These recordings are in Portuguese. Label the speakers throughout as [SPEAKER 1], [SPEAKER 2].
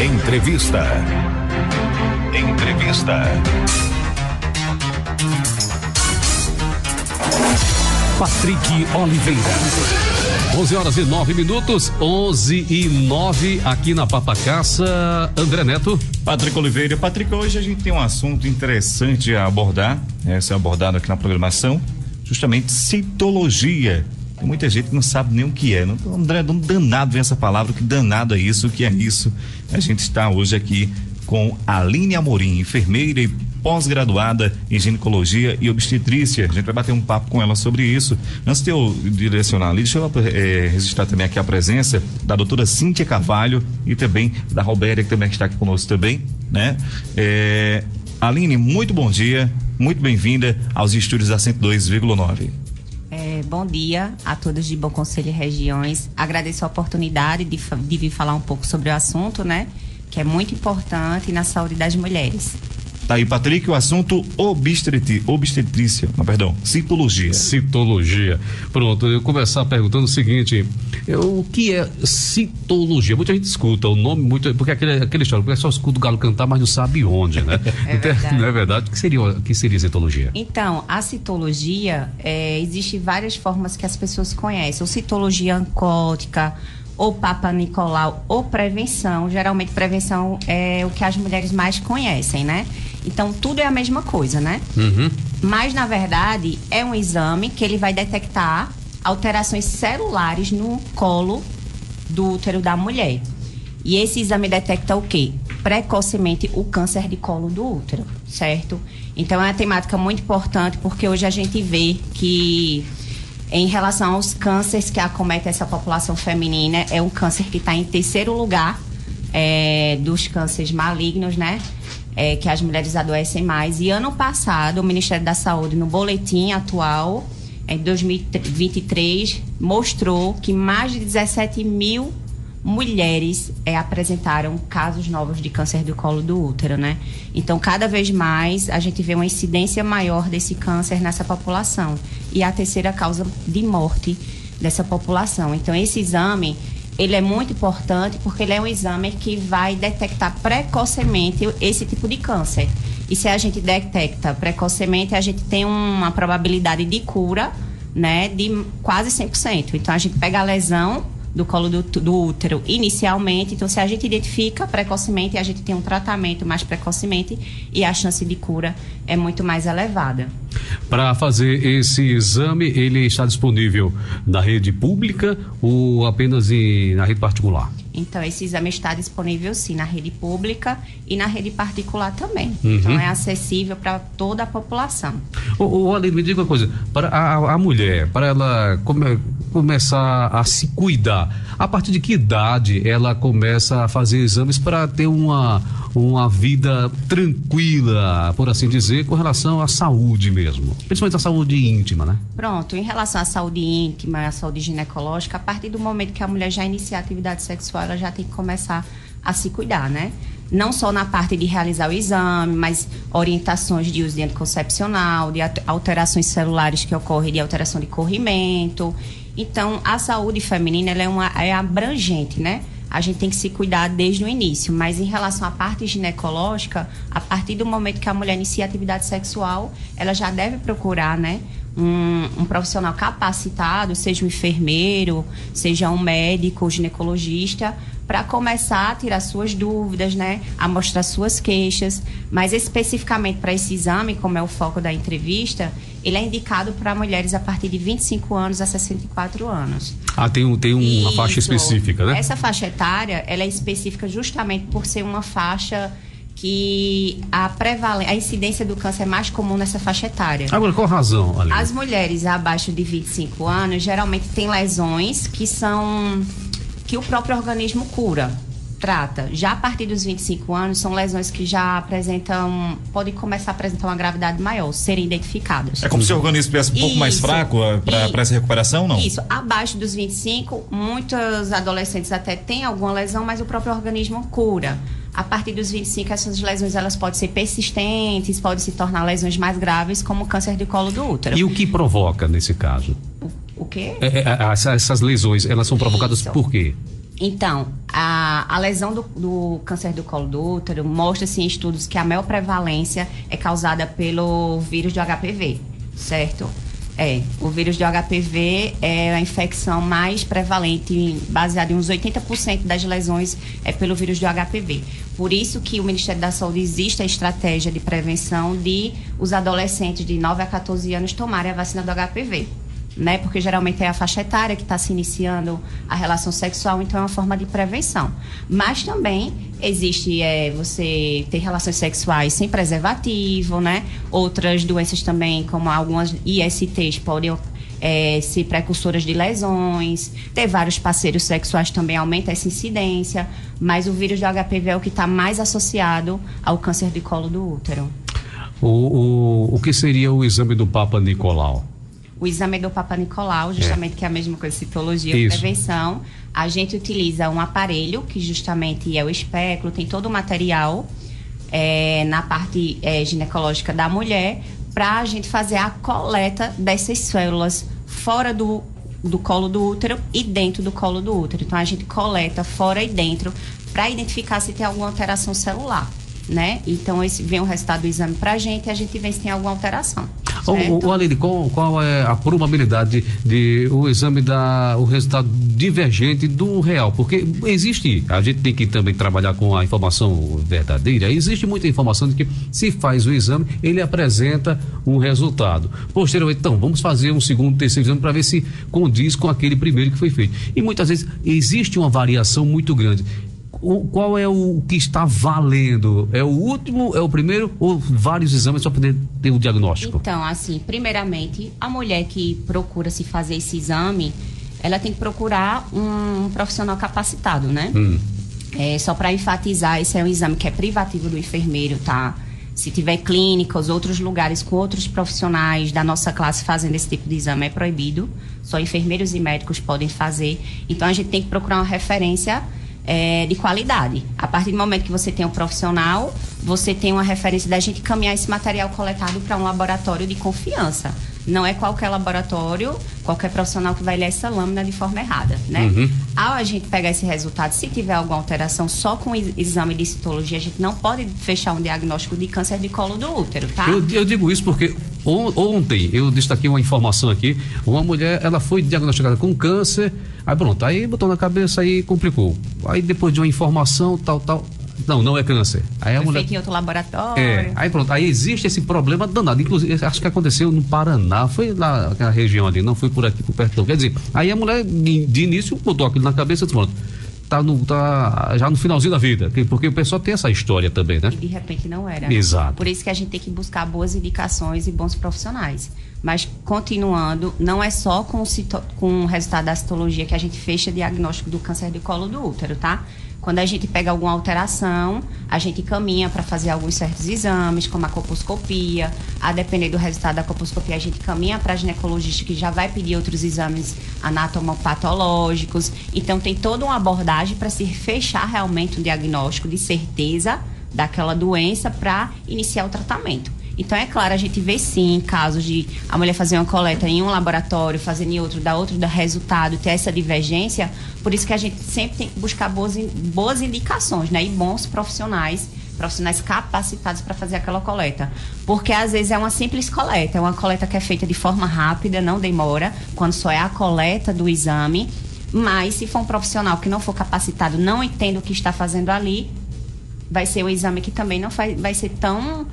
[SPEAKER 1] Entrevista. Patrick Oliveira. 11h09, 11h09 aqui na Papacaça. André Neto.
[SPEAKER 2] Patrick Oliveira. Patrick, hoje a gente tem um assunto interessante a abordar, ser abordado aqui na programação, justamente citologia. Tem muita gente que não sabe nem o que é. André, não danado vem essa palavra, que danado é isso, o que é isso? A gente está hoje aqui com a Aline Amorim, enfermeira e pós-graduada em ginecologia e obstetrícia. A gente vai bater um papo com ela sobre isso. Antes de eu direcionar ali, deixa eu registrar também aqui a presença da doutora Cíntia Carvalho e também da Robéria, que também está aqui conosco também, né? Aline, muito bom dia, muito bem-vinda aos estúdios da 102,9.
[SPEAKER 3] Bom dia a todos de Bom Conselho e Regiões. Agradeço a oportunidade de vir falar um pouco sobre o assunto, né? Que é muito importante na saúde das mulheres.
[SPEAKER 2] Tá aí, Patrick, o assunto citologia.
[SPEAKER 1] Citologia. Pronto, eu vou começar perguntando o seguinte: o que é citologia? Muita gente escuta o nome, porque aquele história, porque só escuta o galo cantar, mas não sabe onde, né? Não é verdade? O que seria citologia?
[SPEAKER 3] Então, a citologia, existe várias formas que as pessoas conhecem. Ou citologia oncótica, ou Papa Nicolau, ou prevenção. Geralmente prevenção é o que as mulheres mais conhecem, né? Então, tudo é a mesma coisa, né?
[SPEAKER 1] Uhum.
[SPEAKER 3] Mas, na verdade, é um exame que ele vai detectar alterações celulares no colo do útero da mulher. E esse exame detecta o quê? Precocemente o câncer de colo do útero, certo? Então, é uma temática muito importante, porque hoje a gente vê que, em relação aos cânceres que acometem essa população feminina, é um câncer que está em terceiro lugar dos cânceres malignos, né? Que as mulheres adoecem mais. E ano passado, o Ministério da Saúde, no boletim atual, em 2023, mostrou que mais de 17 mil mulheres apresentaram casos novos de câncer do colo do útero, né? Então, cada vez mais, a gente vê uma incidência maior desse câncer nessa população. E a terceira causa de morte dessa população. Então, esse exame, ele é muito importante porque ele é um exame que vai detectar precocemente esse tipo de câncer. E se a gente detecta precocemente, a gente tem uma probabilidade de cura, né, de quase 100%. Então, a gente pega a lesão do colo do útero inicialmente. Então, se a gente identifica precocemente, a gente tem um tratamento mais precocemente e a chance de cura é muito mais elevada.
[SPEAKER 1] Para fazer esse exame, ele está disponível na rede pública ou apenas na rede particular?
[SPEAKER 3] Então, esse exame está disponível sim na rede pública e na rede particular também.
[SPEAKER 1] Uhum.
[SPEAKER 3] Então, é acessível para toda a população.
[SPEAKER 1] Aline, me diga uma coisa, para a mulher, para ela começar a se cuidar, a partir de que idade ela começa a fazer exames para ter uma vida tranquila, por assim dizer, com relação à saúde mesmo, principalmente a saúde íntima, né?
[SPEAKER 3] Pronto, em relação à saúde íntima, à saúde ginecológica, a partir do momento que a mulher já inicia a atividade sexual, ela já tem que começar a se cuidar, né? Não só na parte de realizar o exame, mas orientações de uso de anticoncepcional, de alterações celulares que ocorrem, de alteração de corrimento. Então, a saúde feminina ela é abrangente, né? A gente tem que se cuidar desde o início, mas em relação à parte ginecológica, a partir do momento que a mulher inicia a atividade sexual, ela já deve procurar, né, um profissional capacitado, seja um enfermeiro, seja um médico, ginecologista, para começar a tirar suas dúvidas, né, a mostrar suas queixas. Mas especificamente para esse exame, como é o foco da entrevista, ele é indicado para mulheres a partir de 25 anos a 64 anos.
[SPEAKER 1] Tem uma faixa específica, né?
[SPEAKER 3] Essa faixa etária, ela é específica justamente por ser uma faixa que a incidência do câncer é mais comum nessa faixa etária.
[SPEAKER 1] Agora, qual a razão, Aline?
[SPEAKER 3] As mulheres abaixo de 25 anos geralmente têm lesões que o próprio organismo trata. Já a partir dos 25 anos, são lesões que já podem começar a apresentar uma gravidade maior, serem identificadas.
[SPEAKER 2] É como se o organismo estivesse um pouco mais fraco para essa recuperação, não?
[SPEAKER 3] Isso. Abaixo dos 25, muitos adolescentes até têm alguma lesão, mas o próprio organismo cura. A partir dos 25, essas lesões elas podem ser persistentes, podem se tornar lesões mais graves, como o câncer de colo do útero.
[SPEAKER 1] E o que provoca nesse caso?
[SPEAKER 3] O quê?
[SPEAKER 1] Essas lesões, elas são provocadas
[SPEAKER 3] Isso.
[SPEAKER 1] por quê?
[SPEAKER 3] Então, a lesão do câncer do colo do útero mostra-se em estudos que a maior prevalência é causada pelo vírus do HPV, certo? O vírus do HPV é a infecção mais prevalente, baseada em uns 80% das lesões é pelo vírus do HPV. Por isso que o Ministério da Saúde existe a estratégia de prevenção de os adolescentes de 9 a 14 anos tomarem a vacina do HPV. Né? Porque geralmente é a faixa etária que está se iniciando a relação sexual, então é uma forma de prevenção. Mas também existe você ter relações sexuais sem preservativo, né? Outras doenças também, como algumas ISTs, podem ser precursoras de lesões. Ter vários parceiros sexuais também aumenta essa incidência, mas o vírus do HPV é o que está mais associado ao câncer de colo do útero.
[SPEAKER 1] O que seria o exame do Papa Nicolau?
[SPEAKER 3] O exame do Papa Nicolau, justamente que é a mesma coisa, citologia e prevenção. A gente utiliza um aparelho, que justamente é o espéculo, tem todo o material na parte ginecológica da mulher, para a gente fazer a coleta dessas células fora do colo do útero e dentro do colo do útero. Então, a gente coleta fora e dentro para identificar se tem alguma alteração celular, né? Então, vem o resultado do exame para a gente e a gente vê se tem alguma alteração.
[SPEAKER 1] Aline, qual é a probabilidade de o exame dar o resultado divergente do real? Porque a gente tem que também trabalhar com a informação verdadeira. Existe muita informação de que se faz o exame, ele apresenta um resultado. Posteriormente, então, vamos fazer um segundo, terceiro exame para ver se condiz com aquele primeiro que foi feito. E muitas vezes existe uma variação muito grande. Qual é o que está valendo? É o último, é o primeiro ou vários exames para poder ter o diagnóstico?
[SPEAKER 3] Então, assim, primeiramente, a mulher que procura se fazer esse exame, ela tem que procurar um profissional capacitado, né? Só para enfatizar, esse é um exame que é privativo do enfermeiro, tá? Se tiver clínicas, outros lugares com outros profissionais da nossa classe fazendo esse tipo de exame, é proibido. Só enfermeiros e médicos podem fazer. Então, a gente tem que procurar uma referência de qualidade. A partir do momento que você tem um profissional, você tem uma referência da gente caminhar esse material coletado para um laboratório de confiança. Não é qualquer laboratório, qualquer profissional que vai ler essa lâmina de forma errada, né? Ao a gente pegar esse resultado, se tiver alguma alteração, só com o exame de citologia, a gente não pode fechar um diagnóstico de câncer de colo do útero, tá?
[SPEAKER 1] Eu digo isso porque ontem eu destaquei uma informação aqui, uma mulher, ela foi diagnosticada com câncer, aí pronto, aí botou na cabeça e complicou. Aí depois de uma informação, tal, não é câncer. Aí a mulher
[SPEAKER 3] feito em outro laboratório.
[SPEAKER 1] Aí pronto, aí existe esse problema danado. Inclusive, acho que aconteceu no Paraná, foi lá naquela região ali, não foi por aqui, por perto. Quer dizer, aí a mulher, de início, botou aquilo na cabeça e disse, pronto, tá já no finalzinho da vida. Porque o pessoal tem essa história também, né?
[SPEAKER 3] E de repente não era.
[SPEAKER 1] Exato.
[SPEAKER 3] Por isso que a gente tem que buscar boas indicações e bons profissionais. Mas, continuando, não é só com o resultado da citologia que a gente fecha diagnóstico do câncer de colo do útero, tá? Quando a gente pega alguma alteração, a gente caminha para fazer alguns certos exames, como a colposcopia. A depender do resultado da colposcopia, a gente caminha para a ginecologista, que já vai pedir outros exames anatomopatológicos. Então, tem toda uma abordagem para se fechar realmente um diagnóstico de certeza daquela doença para iniciar o tratamento. Então, é claro, a gente vê sim casos de a mulher fazer uma coleta em um laboratório, fazer em outro, dar resultado, ter essa divergência. Por isso que a gente sempre tem que buscar boas indicações, né? E bons profissionais capacitados para fazer aquela coleta. Porque, às vezes, é uma simples coleta. É uma coleta que é feita de forma rápida, não demora, quando só é a coleta do exame. Mas, se for um profissional que não for capacitado, não entende o que está fazendo ali, vai ser um exame que também não vai ser tão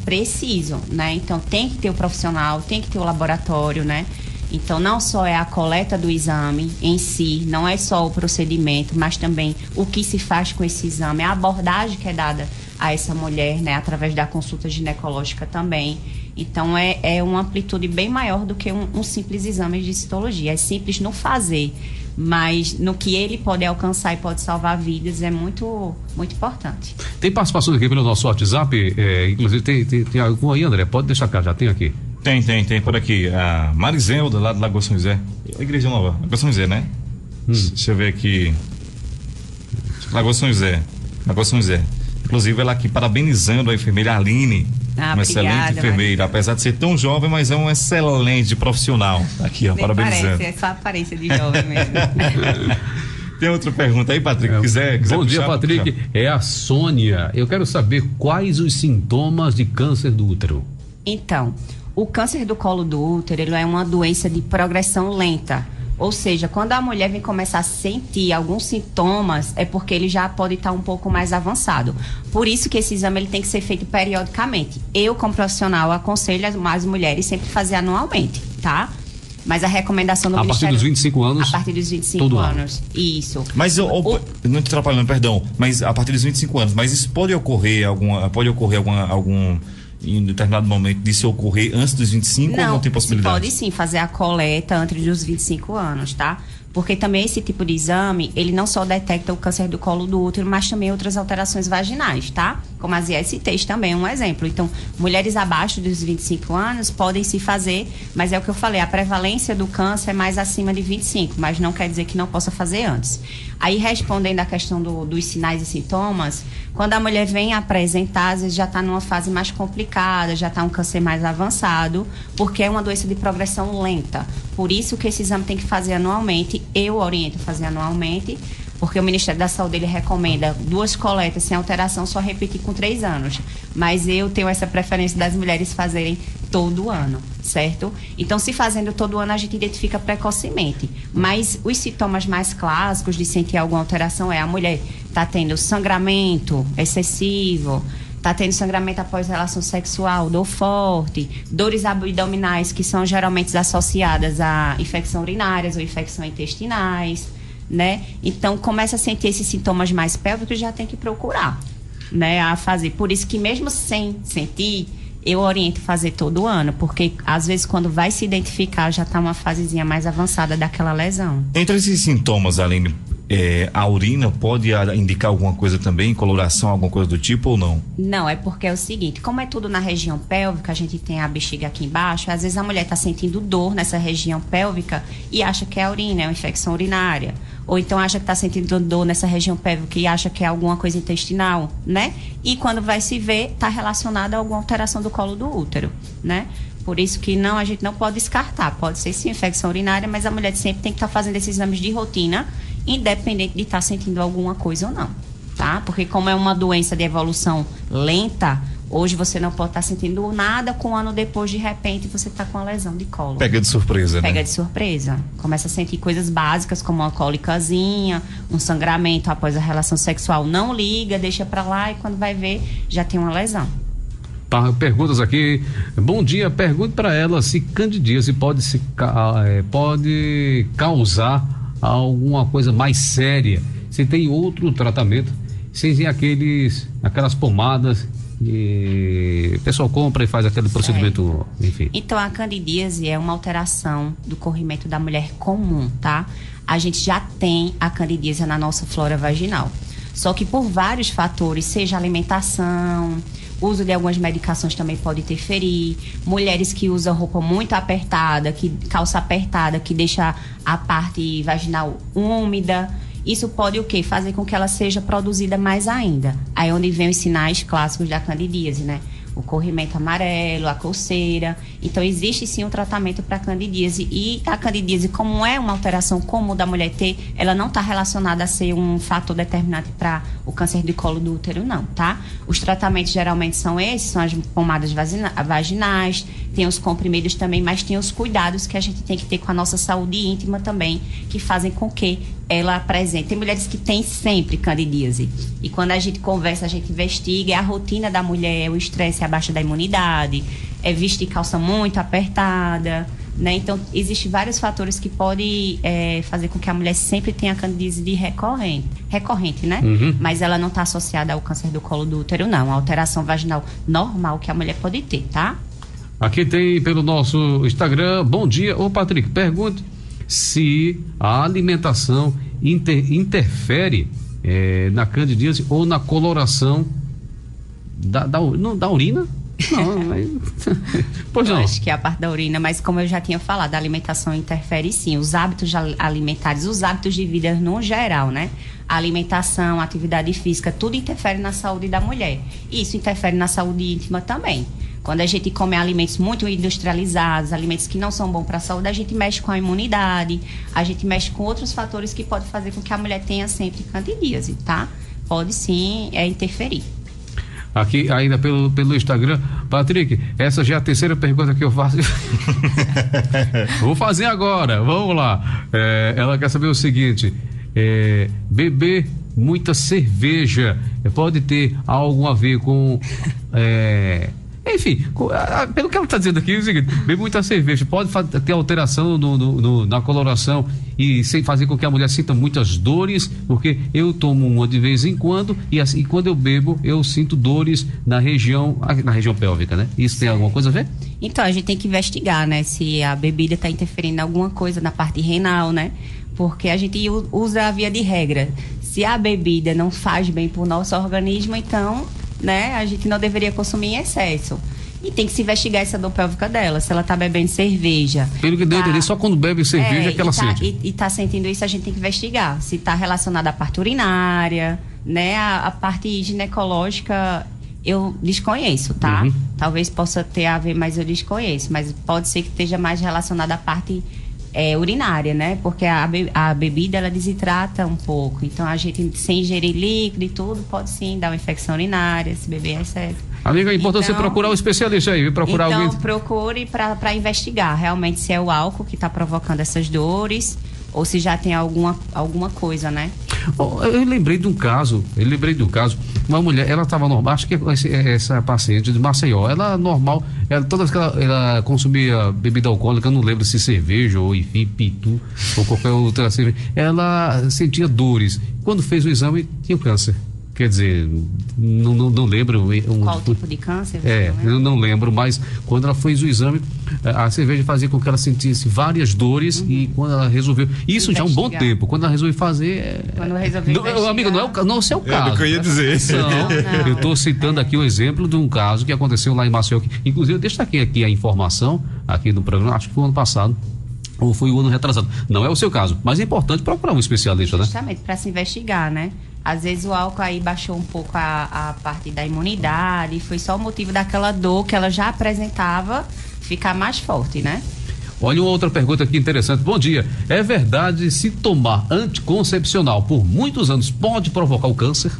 [SPEAKER 3] preciso, né? Então, tem que ter o profissional, tem que ter o laboratório, né? Então, não só é a coleta do exame em si, não é só o procedimento, mas também o que se faz com esse exame, a abordagem que é dada a essa mulher, né? Através da consulta ginecológica também. Então, é uma amplitude bem maior do que um simples exame de citologia. É simples no fazer, mas no que ele pode alcançar e pode salvar vidas é muito, muito importante.
[SPEAKER 1] Tem participação aqui pelo nosso WhatsApp, inclusive tem algum aí, André? Pode deixar cá, já tem aqui.
[SPEAKER 2] Tem por aqui. A Marizelda, lá de Lagoa São José. A Igreja Nova, Lagoa São José, né? Deixa eu ver aqui. Lagoa São José. Inclusive, ela aqui parabenizando a enfermeira Aline Uma excelente enfermeira, apesar de ser tão jovem, mas é um excelente profissional. Aqui, ó, parabenizando.
[SPEAKER 3] Parece, é só a aparência de jovem mesmo.
[SPEAKER 2] Tem outra pergunta aí, Patrick? Quiser
[SPEAKER 1] Bom dia,
[SPEAKER 2] puxar,
[SPEAKER 1] Patrick. É a Sônia. Eu quero saber quais os sintomas de câncer do útero.
[SPEAKER 3] Então, o câncer do colo do útero, ele é uma doença de progressão lenta. Ou seja, quando a mulher vem começar a sentir alguns sintomas, é porque ele já pode estar um pouco mais avançado. Por isso que esse exame ele tem que ser feito periodicamente. Eu, como profissional, aconselho as mulheres sempre fazer anualmente, tá? Mas a recomendação do Ministério...
[SPEAKER 1] A partir dos 25 anos?
[SPEAKER 3] A partir dos 25 anos. Isso.
[SPEAKER 2] Mas, não te atrapalhando, perdão, mas a partir dos 25 anos, mas isso pode ocorrer algum em determinado momento de se ocorrer antes dos 25 ou não tem possibilidade?
[SPEAKER 3] Pode sim fazer a coleta antes dos 25 anos, tá? Porque também esse tipo de exame, ele não só detecta o câncer do colo do útero, mas também outras alterações vaginais, tá? Como as ISTs também é um exemplo. Então, mulheres abaixo dos 25 anos podem se fazer, mas é o que eu falei, a prevalência do câncer é mais acima de 25, mas não quer dizer que não possa fazer antes. Aí, respondendo à questão dos sinais e sintomas, quando a mulher vem apresentar, às vezes já está numa fase mais complicada, já está um câncer mais avançado, porque é uma doença de progressão lenta. Por isso que esse exame tem que fazer anualmente. Eu oriento a fazer anualmente, porque o Ministério da Saúde ele recomenda 2 coletas sem alteração, só repetir com 3 anos. Mas eu tenho essa preferência das mulheres fazerem todo ano, certo? Então, se fazendo todo ano, a gente identifica precocemente. Mas os sintomas mais clássicos de sentir alguma alteração é a mulher tá tendo sangramento excessivo, tá tendo sangramento após relação sexual, dor forte, dores abdominais que são geralmente associadas a infecção urinárias ou infecção intestinais, né? Então, começa a sentir esses sintomas mais pélvicos, já tem que procurar, né, a fazer. Por isso que mesmo sem sentir, eu oriento fazer todo ano, porque às vezes quando vai se identificar, já tá uma fasezinha mais avançada daquela lesão.
[SPEAKER 2] Entre esses sintomas, Aline, a urina pode indicar alguma coisa também, coloração, alguma coisa do tipo ou não?
[SPEAKER 3] Não, é porque é o seguinte, como é tudo na região pélvica, a gente tem a bexiga aqui embaixo, às vezes a mulher está sentindo dor nessa região pélvica e acha que é a urina, é uma infecção urinária. Ou então acha que está sentindo dor nessa região pélvica e acha que é alguma coisa intestinal, né? E quando vai se ver, está relacionada a alguma alteração do colo do útero, né? Por isso que a gente não pode descartar. Pode ser sim infecção urinária, mas a mulher sempre tem que estar fazendo esses exames de rotina, independente de estar sentindo alguma coisa ou não, tá? Porque como é uma doença de evolução lenta, hoje você não pode estar sentindo nada, com um ano depois, de repente, você está com uma lesão de colo.
[SPEAKER 2] Pega de surpresa, né?
[SPEAKER 3] Pega de surpresa. Começa a sentir coisas básicas, como uma cólicazinha, um sangramento após a relação sexual. Não liga, deixa pra lá e quando vai ver, já tem uma lesão.
[SPEAKER 1] Tá, perguntas aqui. Bom dia, pergunte para ela se candidíase pode causar alguma coisa mais séria, se tem outro tratamento, sem aquelas pomadas que o pessoal compra e faz aquele procedimento, enfim.
[SPEAKER 3] Então, a candidíase é uma alteração do corrimento da mulher comum, tá? A gente já tem a candidíase na nossa flora vaginal. Só que por vários fatores, seja alimentação, uso de algumas medicações também pode interferir. Mulheres que usam roupa muito apertada, calça apertada, que deixa a parte vaginal úmida. Isso pode o quê? Fazer com que ela seja produzida mais ainda. Aí é onde vem os sinais clássicos da candidíase, né? O corrimento amarelo, a coceira. Então, existe sim um tratamento para candidíase. E a candidíase, como é uma alteração comum da mulher ter, ela não está relacionada a ser um fator determinante para o câncer de colo do útero, não, tá? Os tratamentos geralmente são esses, são as pomadas vaginais, tem os comprimidos também, mas tem os cuidados que a gente tem que ter com a nossa saúde íntima também, que fazem com que ela apresente. Tem mulheres que têm sempre candidíase. E quando a gente conversa, a gente investiga, é a rotina da mulher, o estresse abaixo da imunidade, é vestir calça muito apertada, né? Então, existem vários fatores que podem fazer com que a mulher sempre tenha candidíase recorrente, né?
[SPEAKER 1] Uhum.
[SPEAKER 3] Mas ela não está associada ao câncer do colo do útero, não. A alteração vaginal normal que a mulher pode ter, tá?
[SPEAKER 1] Aqui tem pelo nosso Instagram. Bom dia. Ô, Patrick, pergunte se a alimentação interfere na candidíase ou na coloração da urina. Não, mas... Pois
[SPEAKER 3] Eu
[SPEAKER 1] não.
[SPEAKER 3] acho que é a parte da urina, mas como eu já tinha falado, a alimentação interfere sim. Os hábitos alimentares, os hábitos de vida no geral, né? A alimentação, a atividade física, tudo interfere na saúde da mulher. E isso interfere na saúde íntima também. Quando a gente come alimentos muito industrializados, alimentos que não são bons para a saúde, a gente mexe com a imunidade, a gente mexe com outros fatores que podem fazer com que a mulher tenha sempre candidíase, tá? Pode sim interferir.
[SPEAKER 1] Aqui, ainda pelo Instagram. Patrick, essa já é a terceira pergunta que eu faço. Vou fazer agora, vamos lá. Ela quer saber o seguinte: beber muita cerveja pode ter algo a ver com... enfim, pelo que ela está dizendo aqui, é o seguinte: beber muita cerveja pode ter alteração na coloração e sem fazer com que a mulher sinta muitas dores, porque eu tomo uma de vez em quando e quando eu bebo eu sinto dores na região pélvica, né? Isso tem alguma coisa a ver?
[SPEAKER 3] Então, a gente tem que investigar, né? Se a bebida está interferindo em alguma coisa na parte renal, né? Porque a gente usa a via de regra. Se a bebida não faz bem para o nosso organismo, então... né? A gente não deveria consumir em excesso. E tem que se investigar essa dor pélvica dela, se ela tá bebendo cerveja.
[SPEAKER 1] Pelo que deu a entender, só quando bebe cerveja que ela sente.
[SPEAKER 3] E tá sentindo isso, a gente tem que investigar. Se tá relacionada à parte urinária, né? A parte ginecológica, eu desconheço, tá?
[SPEAKER 1] Uhum.
[SPEAKER 3] Talvez possa ter a ver, mas eu desconheço. Mas pode ser que esteja mais relacionada à parte urinária, né? Porque a bebida, ela desidrata um pouco. Então, a gente, sem ingerir líquido e tudo, pode sim dar uma infecção urinária, se beber é certo.
[SPEAKER 1] Amiga, é importante você procurar um especialista aí, procurar alguém.
[SPEAKER 3] Então, procure para investigar realmente se é o álcool que está provocando essas dores ou se já tem alguma coisa, né?
[SPEAKER 1] Eu lembrei de um caso, uma mulher, ela estava normal, acho que essa paciente de Maceió, ela normal, toda vez que ela consumia bebida alcoólica, eu não lembro se cerveja ou enfim, pitu ou qualquer outra cerveja, ela sentia dores. Quando fez o exame, tinha câncer. Quer dizer, não lembro.
[SPEAKER 3] Qual tipo de câncer?
[SPEAKER 1] Eu não lembro, mas quando ela fez o exame, a cerveja fazia com que ela sentisse várias dores e quando ela resolveu. Isso já há um bom tempo. Quando ela resolveu fazer.
[SPEAKER 3] Quando resolveu
[SPEAKER 1] amigo, não é o seu caso.
[SPEAKER 2] É o que eu ia dizer.
[SPEAKER 1] Não. Eu estou citando aqui o exemplo de um caso que aconteceu lá em Maceió. Inclusive, eu destaquei aqui a informação, aqui no programa, acho que foi ano passado. Ou foi o ano retrasado. Não é o seu caso, mas é importante procurar um especialista, né?
[SPEAKER 3] Justamente, para se investigar, né? Às vezes o álcool aí baixou um pouco a parte da imunidade, foi só o motivo daquela dor que ela já apresentava ficar mais forte, né?
[SPEAKER 1] Olha uma outra pergunta aqui interessante. Bom dia. É verdade se tomar anticoncepcional por muitos anos pode provocar o câncer?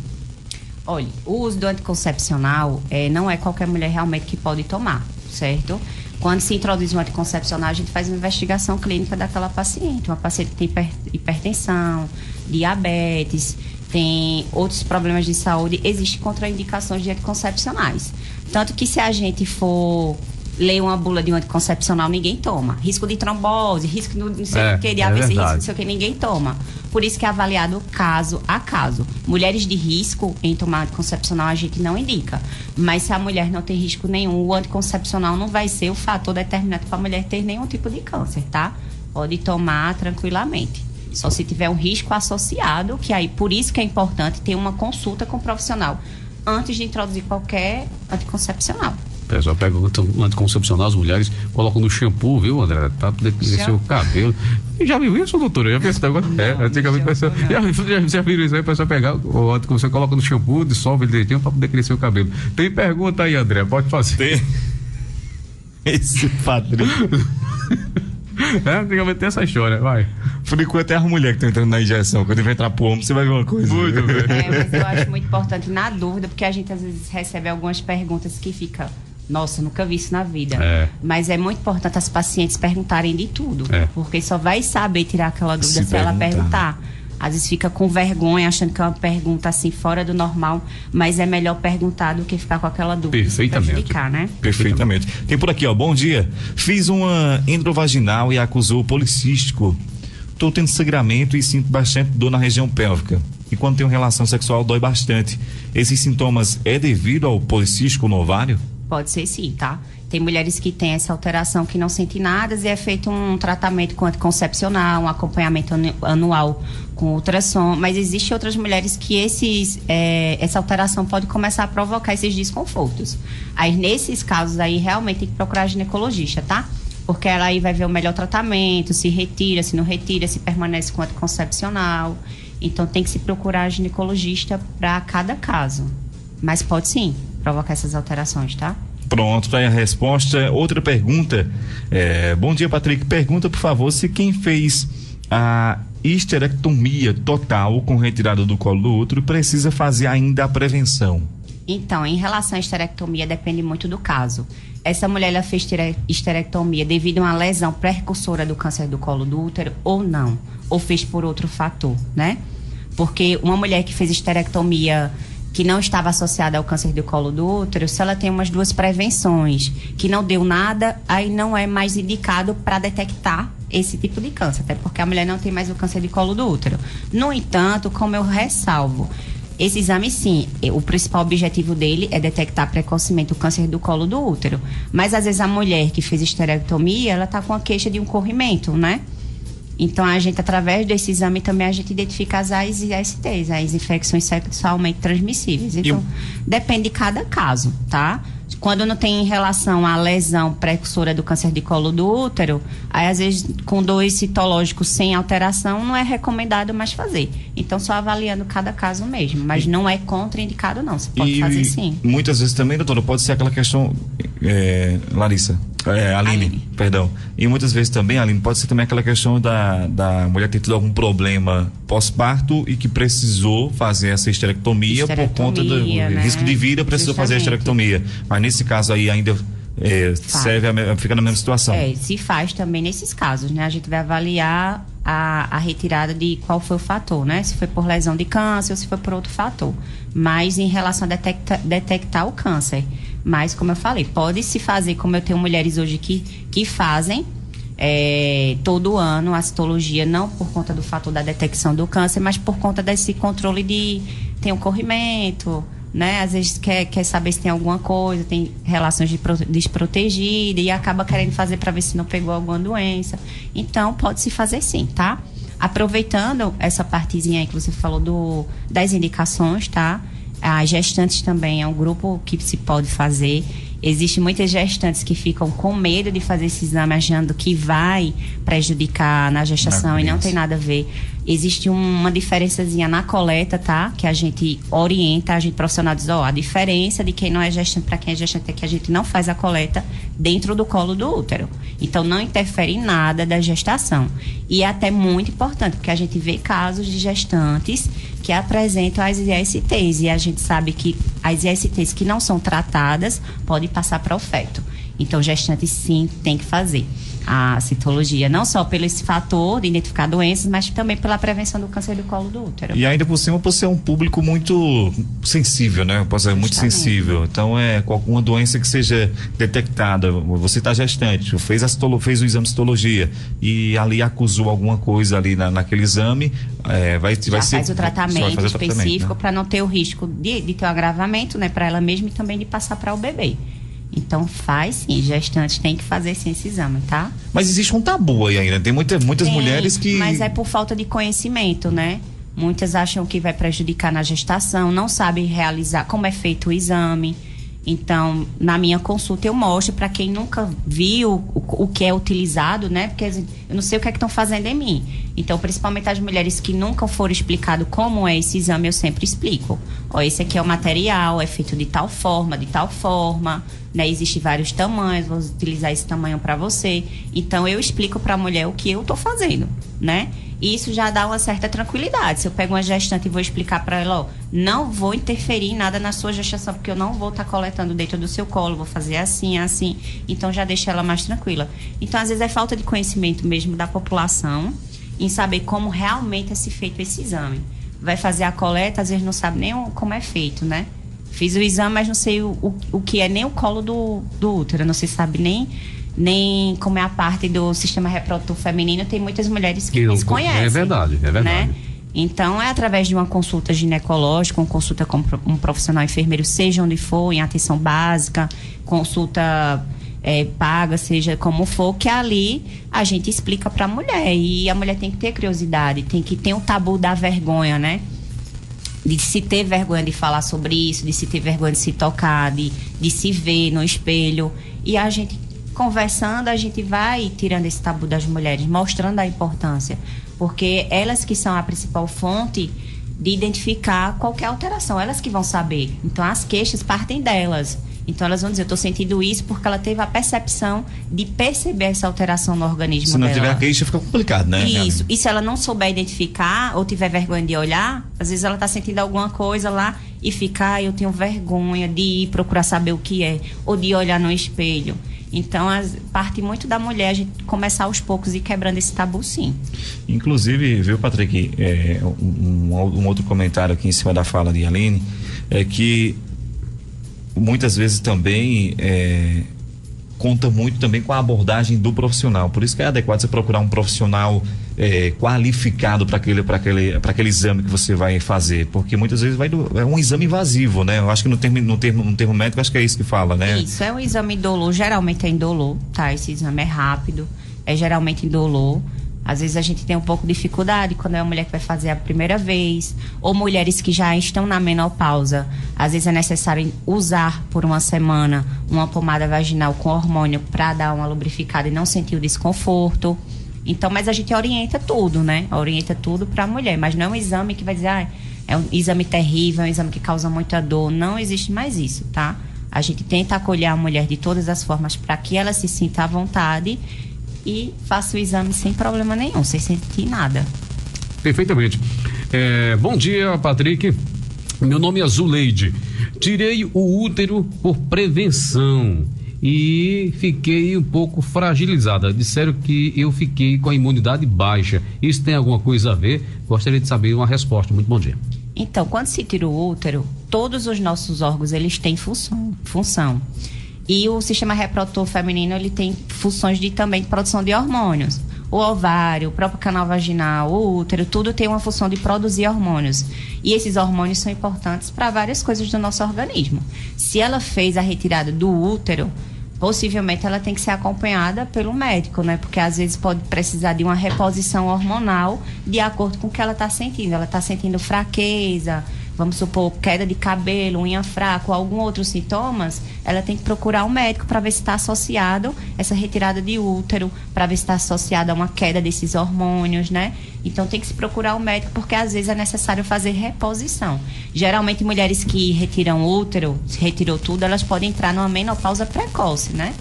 [SPEAKER 3] Olha, o uso do anticoncepcional não é qualquer mulher realmente que pode tomar, certo? Quando se introduz um anticoncepcional, a gente faz uma investigação clínica daquela paciente. Uma paciente que tem hipertensão, diabetes, tem outros problemas de saúde, existem contraindicações de anticoncepcionais. Tanto que se a gente for ler uma bula de um anticoncepcional, ninguém toma. Risco de trombose, risco de não sei o que, de AVC, risco de não sei o que, ninguém toma. Por isso que é avaliado caso a caso. Mulheres de risco em tomar anticoncepcional a gente não indica. Mas se a mulher não tem risco nenhum, o anticoncepcional não vai ser o fator determinante para a mulher ter nenhum tipo de câncer, tá? Pode tomar tranquilamente. Só se tiver um risco associado, que aí, por isso que é importante ter uma consulta com o profissional antes de introduzir qualquer anticoncepcional.
[SPEAKER 1] O pessoal pega o anticoncepcional, as mulheres colocam no shampoo, viu, André? Pra poder crescer o cabelo. E já viu isso, doutora? Já viu esse negócio? Antigamente o pessoal. Já viram isso aí? O pessoal pega o anticoncepcional, coloca no shampoo, dissolve ele direitinho pra poder crescer o cabelo. Tem pergunta aí, André? Pode fazer.
[SPEAKER 2] Tem. Esse padrinho.
[SPEAKER 1] Antigamente tem essa história, vai.
[SPEAKER 2] Por enquanto é as mulheres que estão entrando na injeção. Quando vai entrar pro homem, você vai ver uma coisa.
[SPEAKER 1] Muito bem.
[SPEAKER 3] Mas eu acho muito importante, na dúvida, porque a gente às vezes recebe algumas perguntas que fica, nossa, nunca vi isso na vida. Mas é muito importante as pacientes perguntarem de tudo. Porque só vai saber tirar aquela dúvida se ela perguntar. Às vezes fica com vergonha, achando que é uma pergunta assim fora do normal, mas é melhor perguntar do que ficar com aquela dúvida.
[SPEAKER 1] Perfeitamente.
[SPEAKER 3] Né?
[SPEAKER 2] Perfeitamente. Tem por aqui, ó, bom dia. Fiz uma endovaginal e acusou policístico. Estou tendo sangramento e sinto bastante dor na região pélvica. E quando tenho relação sexual dói bastante. Esses sintomas é devido ao policístico no ovário?
[SPEAKER 3] Pode ser sim, tá? Tem mulheres que têm essa alteração que não sentem nada e é feito um tratamento com anticoncepcional, um acompanhamento anual com ultrassom, mas existem outras mulheres que essa alteração pode começar a provocar esses desconfortos. Aí, nesses casos aí, realmente tem que procurar ginecologista, tá? Porque ela aí vai ver o melhor tratamento, se retira, se não retira, se permanece com anticoncepcional. Então, tem que se procurar ginecologista para cada caso. Mas pode sim provocar essas alterações, tá?
[SPEAKER 2] Pronto, tá aí a resposta. Outra pergunta. Bom dia, Patrick. Pergunta, por favor, se quem fez a histerectomia total com retirada do colo do útero precisa fazer ainda a prevenção.
[SPEAKER 3] Então, em relação à histerectomia, depende muito do caso. Essa mulher, ela fez histerectomia devido a uma lesão precursora do câncer do colo do útero ou não? Ou fez por outro fator, né? Porque uma mulher que fez histerectomia que não estava associada ao câncer do colo do útero, se ela tem umas 2 prevenções, que não deu nada, aí não é mais indicado para detectar esse tipo de câncer, até porque a mulher não tem mais o câncer de colo do útero. No entanto, como eu ressalvo, esse exame, sim, o principal objetivo dele é detectar precocemente o câncer do colo do útero. Mas, às vezes, a mulher que fez esterectomia, ela está com a queixa de um corrimento, né? Então, a gente, através desse exame, também a gente identifica as AIS, as infecções sexualmente transmissíveis. Então, depende de cada caso, tá? Quando não tem relação à lesão precursora do câncer de colo do útero, aí às vezes com 2 citológicos sem alteração não é recomendado mais fazer. Então só avaliando cada caso mesmo, mas não é contraindicado não, você pode fazer sim.
[SPEAKER 2] Muitas vezes também, doutora, pode ser aquela questão, Aline, perdão. E muitas vezes também, Aline, pode ser também aquela questão da mulher ter tido algum problema pós-parto e que precisou fazer essa histerectomia por conta do risco de vida, precisou fazer a histerectomia. Mas nesse caso aí ainda fica na mesma situação.
[SPEAKER 3] Se faz também nesses casos, né? A gente vai avaliar a retirada de qual foi o fator, né? Se foi por lesão de câncer ou se foi por outro fator. Mas em relação a detectar o câncer. Mas, como eu falei, pode se fazer, como eu tenho mulheres hoje que fazem todo ano a citologia, não por conta do fator da detecção do câncer, mas por conta desse controle de tem um corrimento, né? Às vezes quer saber se tem alguma coisa, tem relações desprotegidas e acaba querendo fazer para ver se não pegou alguma doença. Então, pode se fazer sim, tá? Aproveitando essa partezinha aí que você falou das indicações, tá? As gestantes também é um grupo que se pode fazer. Existem muitas gestantes que ficam com medo de fazer esse exame, achando que vai prejudicar na gestação e não tem nada a ver. Existe uma diferençazinha na coleta, tá? Que a gente orienta, a gente profissional diz, a diferença de quem não é gestante para quem é gestante é que a gente não faz a coleta dentro do colo do útero. Então, não interfere em nada da gestação. E é até muito importante, porque a gente vê casos de gestantes que apresentam as ISTs e a gente sabe que as ISTs que não são tratadas podem passar para o feto. Então, gestante sim tem que fazer a citologia, não só pelo esse fator de identificar doenças, mas também pela prevenção do câncer do colo do útero.
[SPEAKER 2] E ainda por cima, você é um público muito sensível, né? Muito sensível. Então, com alguma doença que seja detectada, você está gestante, fez o exame de citologia e ali acusou alguma coisa ali naquele exame, vai
[SPEAKER 3] faz o tratamento específico, né? Para não ter o risco de ter um agravamento, né? Para ela mesma e também de passar para o bebê. Então faz sim, gestantes tem que fazer sim esse exame, tá?
[SPEAKER 2] Mas existe um tabu aí ainda, tem muitas mulheres que...
[SPEAKER 3] Mas é por falta de conhecimento, né? Muitas acham que vai prejudicar na gestação, não sabem realizar como é feito o exame. Então, na minha consulta eu mostro para quem nunca viu o que é utilizado, né? Porque eu não sei o que é que estão fazendo em mim. Então, principalmente as mulheres que nunca foram explicado como é esse exame, eu sempre explico. Esse aqui é o material, é feito de tal forma, né? Existem vários tamanhos, vou utilizar esse tamanho para você. Então, eu explico para a mulher o que eu estou fazendo, né? E isso já dá uma certa tranquilidade. Se eu pego uma gestante e vou explicar para ela, não vou interferir em nada na sua gestação, porque eu não vou estar coletando dentro do seu colo, vou fazer assim, assim. Então, já deixa ela mais tranquila. Então, às vezes, é falta de conhecimento mesmo da população em saber como realmente é se feito esse exame. Vai fazer a coleta, às vezes não sabe nem como é feito, né? Fiz o exame, mas não sei o que é nem o colo do útero, não se sabe nem como é a parte do sistema reprodutor feminino. Tem muitas mulheres que desconhecem.
[SPEAKER 1] É verdade.
[SPEAKER 3] Né? Então, é através de uma consulta ginecológica, uma consulta com um profissional enfermeiro, seja onde for, em atenção básica, consulta paga, seja como for, que ali a gente explica para a mulher. E a mulher tem que ter curiosidade, tem que ter um tabu da vergonha, né? De se ter vergonha de falar sobre isso, de se ter vergonha de se tocar, de se ver no espelho. E a gente, conversando, a gente vai tirando esse tabu das mulheres, mostrando a importância. Porque elas que são a principal fonte de identificar qualquer alteração, elas que vão saber. Então, as queixas partem delas. Então, elas vão dizer, eu estou sentindo isso porque ela teve a percepção de perceber essa alteração no organismo dela.
[SPEAKER 2] Se não tiver a queixa, fica complicado, né?
[SPEAKER 3] Isso. E se ela não souber identificar ou tiver vergonha de olhar, às vezes ela está sentindo alguma coisa lá e fica, eu tenho vergonha de ir procurar saber o que é, ou de olhar no espelho. Então, parte muito da mulher a gente começar aos poucos e quebrando esse tabu, sim.
[SPEAKER 2] Inclusive, viu, Patrick, um outro comentário aqui em cima da fala de Aline, é que muitas vezes também conta muito também com a abordagem do profissional. Por isso que é adequado você procurar um profissional qualificado para aquele exame que você vai fazer, porque muitas vezes é um exame invasivo, né? Eu acho que no termo médico, acho que é isso que fala, né?
[SPEAKER 3] Isso, é um exame indolor, geralmente é indolor, tá? Esse exame é rápido, é geralmente indolor. Às vezes a gente tem um pouco de dificuldade quando é uma mulher que vai fazer a primeira vez, ou mulheres que já estão na menopausa. Às vezes é necessário usar por uma semana uma pomada vaginal com hormônio para dar uma lubrificada e não sentir o desconforto. Então, mas a gente orienta tudo, né? Orienta tudo para a mulher, mas não é um exame que vai dizer, é um exame terrível, é um exame que causa muita dor. Não existe mais isso, tá? A gente tenta acolher a mulher de todas as formas para que ela se sinta à vontade e faça o exame sem problema nenhum, sem sentir nada.
[SPEAKER 1] Perfeitamente. Bom dia, Patrick. Meu nome é Zuleide. Tirei o útero por prevenção e fiquei um pouco fragilizada. Disseram que eu fiquei com a imunidade baixa. Isso tem alguma coisa a ver? Gostaria de saber uma resposta. Muito bom dia.
[SPEAKER 3] Então, quando se tira o útero, todos os nossos órgãos, eles têm função. E o sistema reprodutor feminino, ele tem funções também de produção de hormônios. O ovário, o próprio canal vaginal, o útero, tudo tem uma função de produzir hormônios. E esses hormônios são importantes para várias coisas do nosso organismo. Se ela fez a retirada do útero, possivelmente ela tem que ser acompanhada pelo médico, né? Porque às vezes pode precisar de uma reposição hormonal de acordo com o que ela está sentindo. Ela está sentindo fraqueza, vamos supor, queda de cabelo, unha fraca, ou algum outros sintomas, ela tem que procurar um médico para ver se está associado essa retirada de útero, para ver se está associada a uma queda desses hormônios, né? Então tem que se procurar um médico, porque às vezes é necessário fazer reposição. Geralmente mulheres que retiram útero, se retirou tudo, elas podem entrar numa menopausa precoce, né?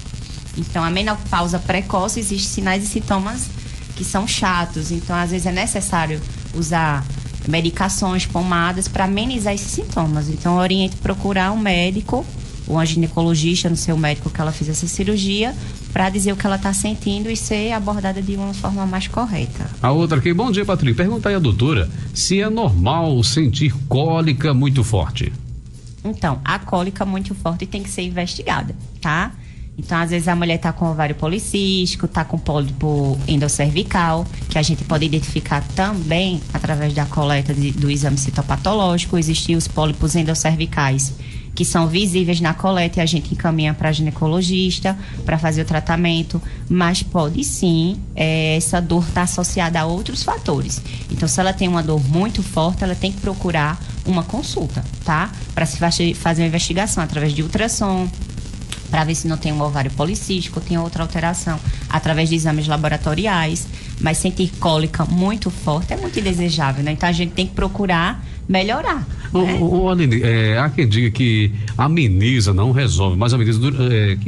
[SPEAKER 3] Então a menopausa precoce, existem sinais e sintomas que são chatos, então às vezes é necessário usar medicações, pomadas para amenizar esses sintomas. Então, eu oriento procurar um médico, ou um ginecologista no seu médico que ela fez essa cirurgia, para dizer o que ela está sentindo e ser abordada de uma forma mais correta.
[SPEAKER 1] A outra aqui, bom dia, Patrícia. Pergunta aí à doutora se é normal sentir cólica muito forte.
[SPEAKER 3] Então, a cólica muito forte tem que ser investigada, tá? Então, às vezes a mulher está com ovário policístico, está com pólipo endocervical, que a gente pode identificar também através da coleta do exame citopatológico. Existem os pólipos endocervicais, que são visíveis na coleta e a gente encaminha para ginecologista para fazer o tratamento, mas pode sim, essa dor estar associada a outros fatores. Então, se ela tem uma dor muito forte, ela tem que procurar uma consulta, tá? Para se fazer uma investigação através de ultrassom, para ver se não tem um ovário policístico ou tem outra alteração, através de exames laboratoriais. Mas sentir cólica muito forte é muito indesejável, né? Então a gente tem que procurar melhorar. Né?
[SPEAKER 1] Aline, há quem diga que ameniza, não resolve, mas ameniza,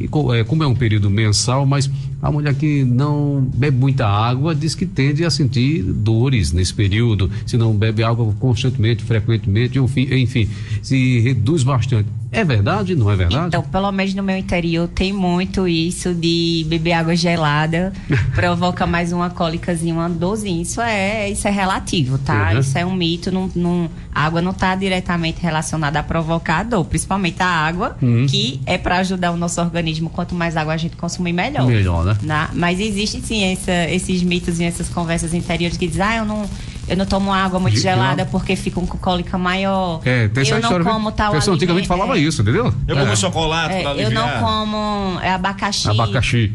[SPEAKER 1] como é um período mensal, mas a mulher que não bebe muita água diz que tende a sentir dores nesse período, se não bebe água constantemente, frequentemente, enfim, se reduz bastante. É verdade? Não é verdade?
[SPEAKER 3] Então, pelo menos no meu interior tem muito isso de beber água gelada, provoca mais uma cólicazinha, uma dorzinha. Isso é relativo, tá? Uhum. Isso é um mito. A água não está diretamente relacionada a provocar dor, principalmente a água, que é para ajudar o nosso organismo. Quanto mais água a gente consumir, melhor. Melhor, né? Mas existe sim esses mitos e essas conversas interiores que dizem, Eu não tomo água muito
[SPEAKER 1] De-
[SPEAKER 3] gelada porque fico com cólica maior.
[SPEAKER 1] Tem essa
[SPEAKER 3] eu não
[SPEAKER 1] história.
[SPEAKER 3] como tal
[SPEAKER 1] A pessoa antigamente
[SPEAKER 3] alimento.
[SPEAKER 1] falava isso, entendeu?
[SPEAKER 2] Eu como chocolate para
[SPEAKER 3] Eu
[SPEAKER 2] aliviar.
[SPEAKER 3] não como abacaxi,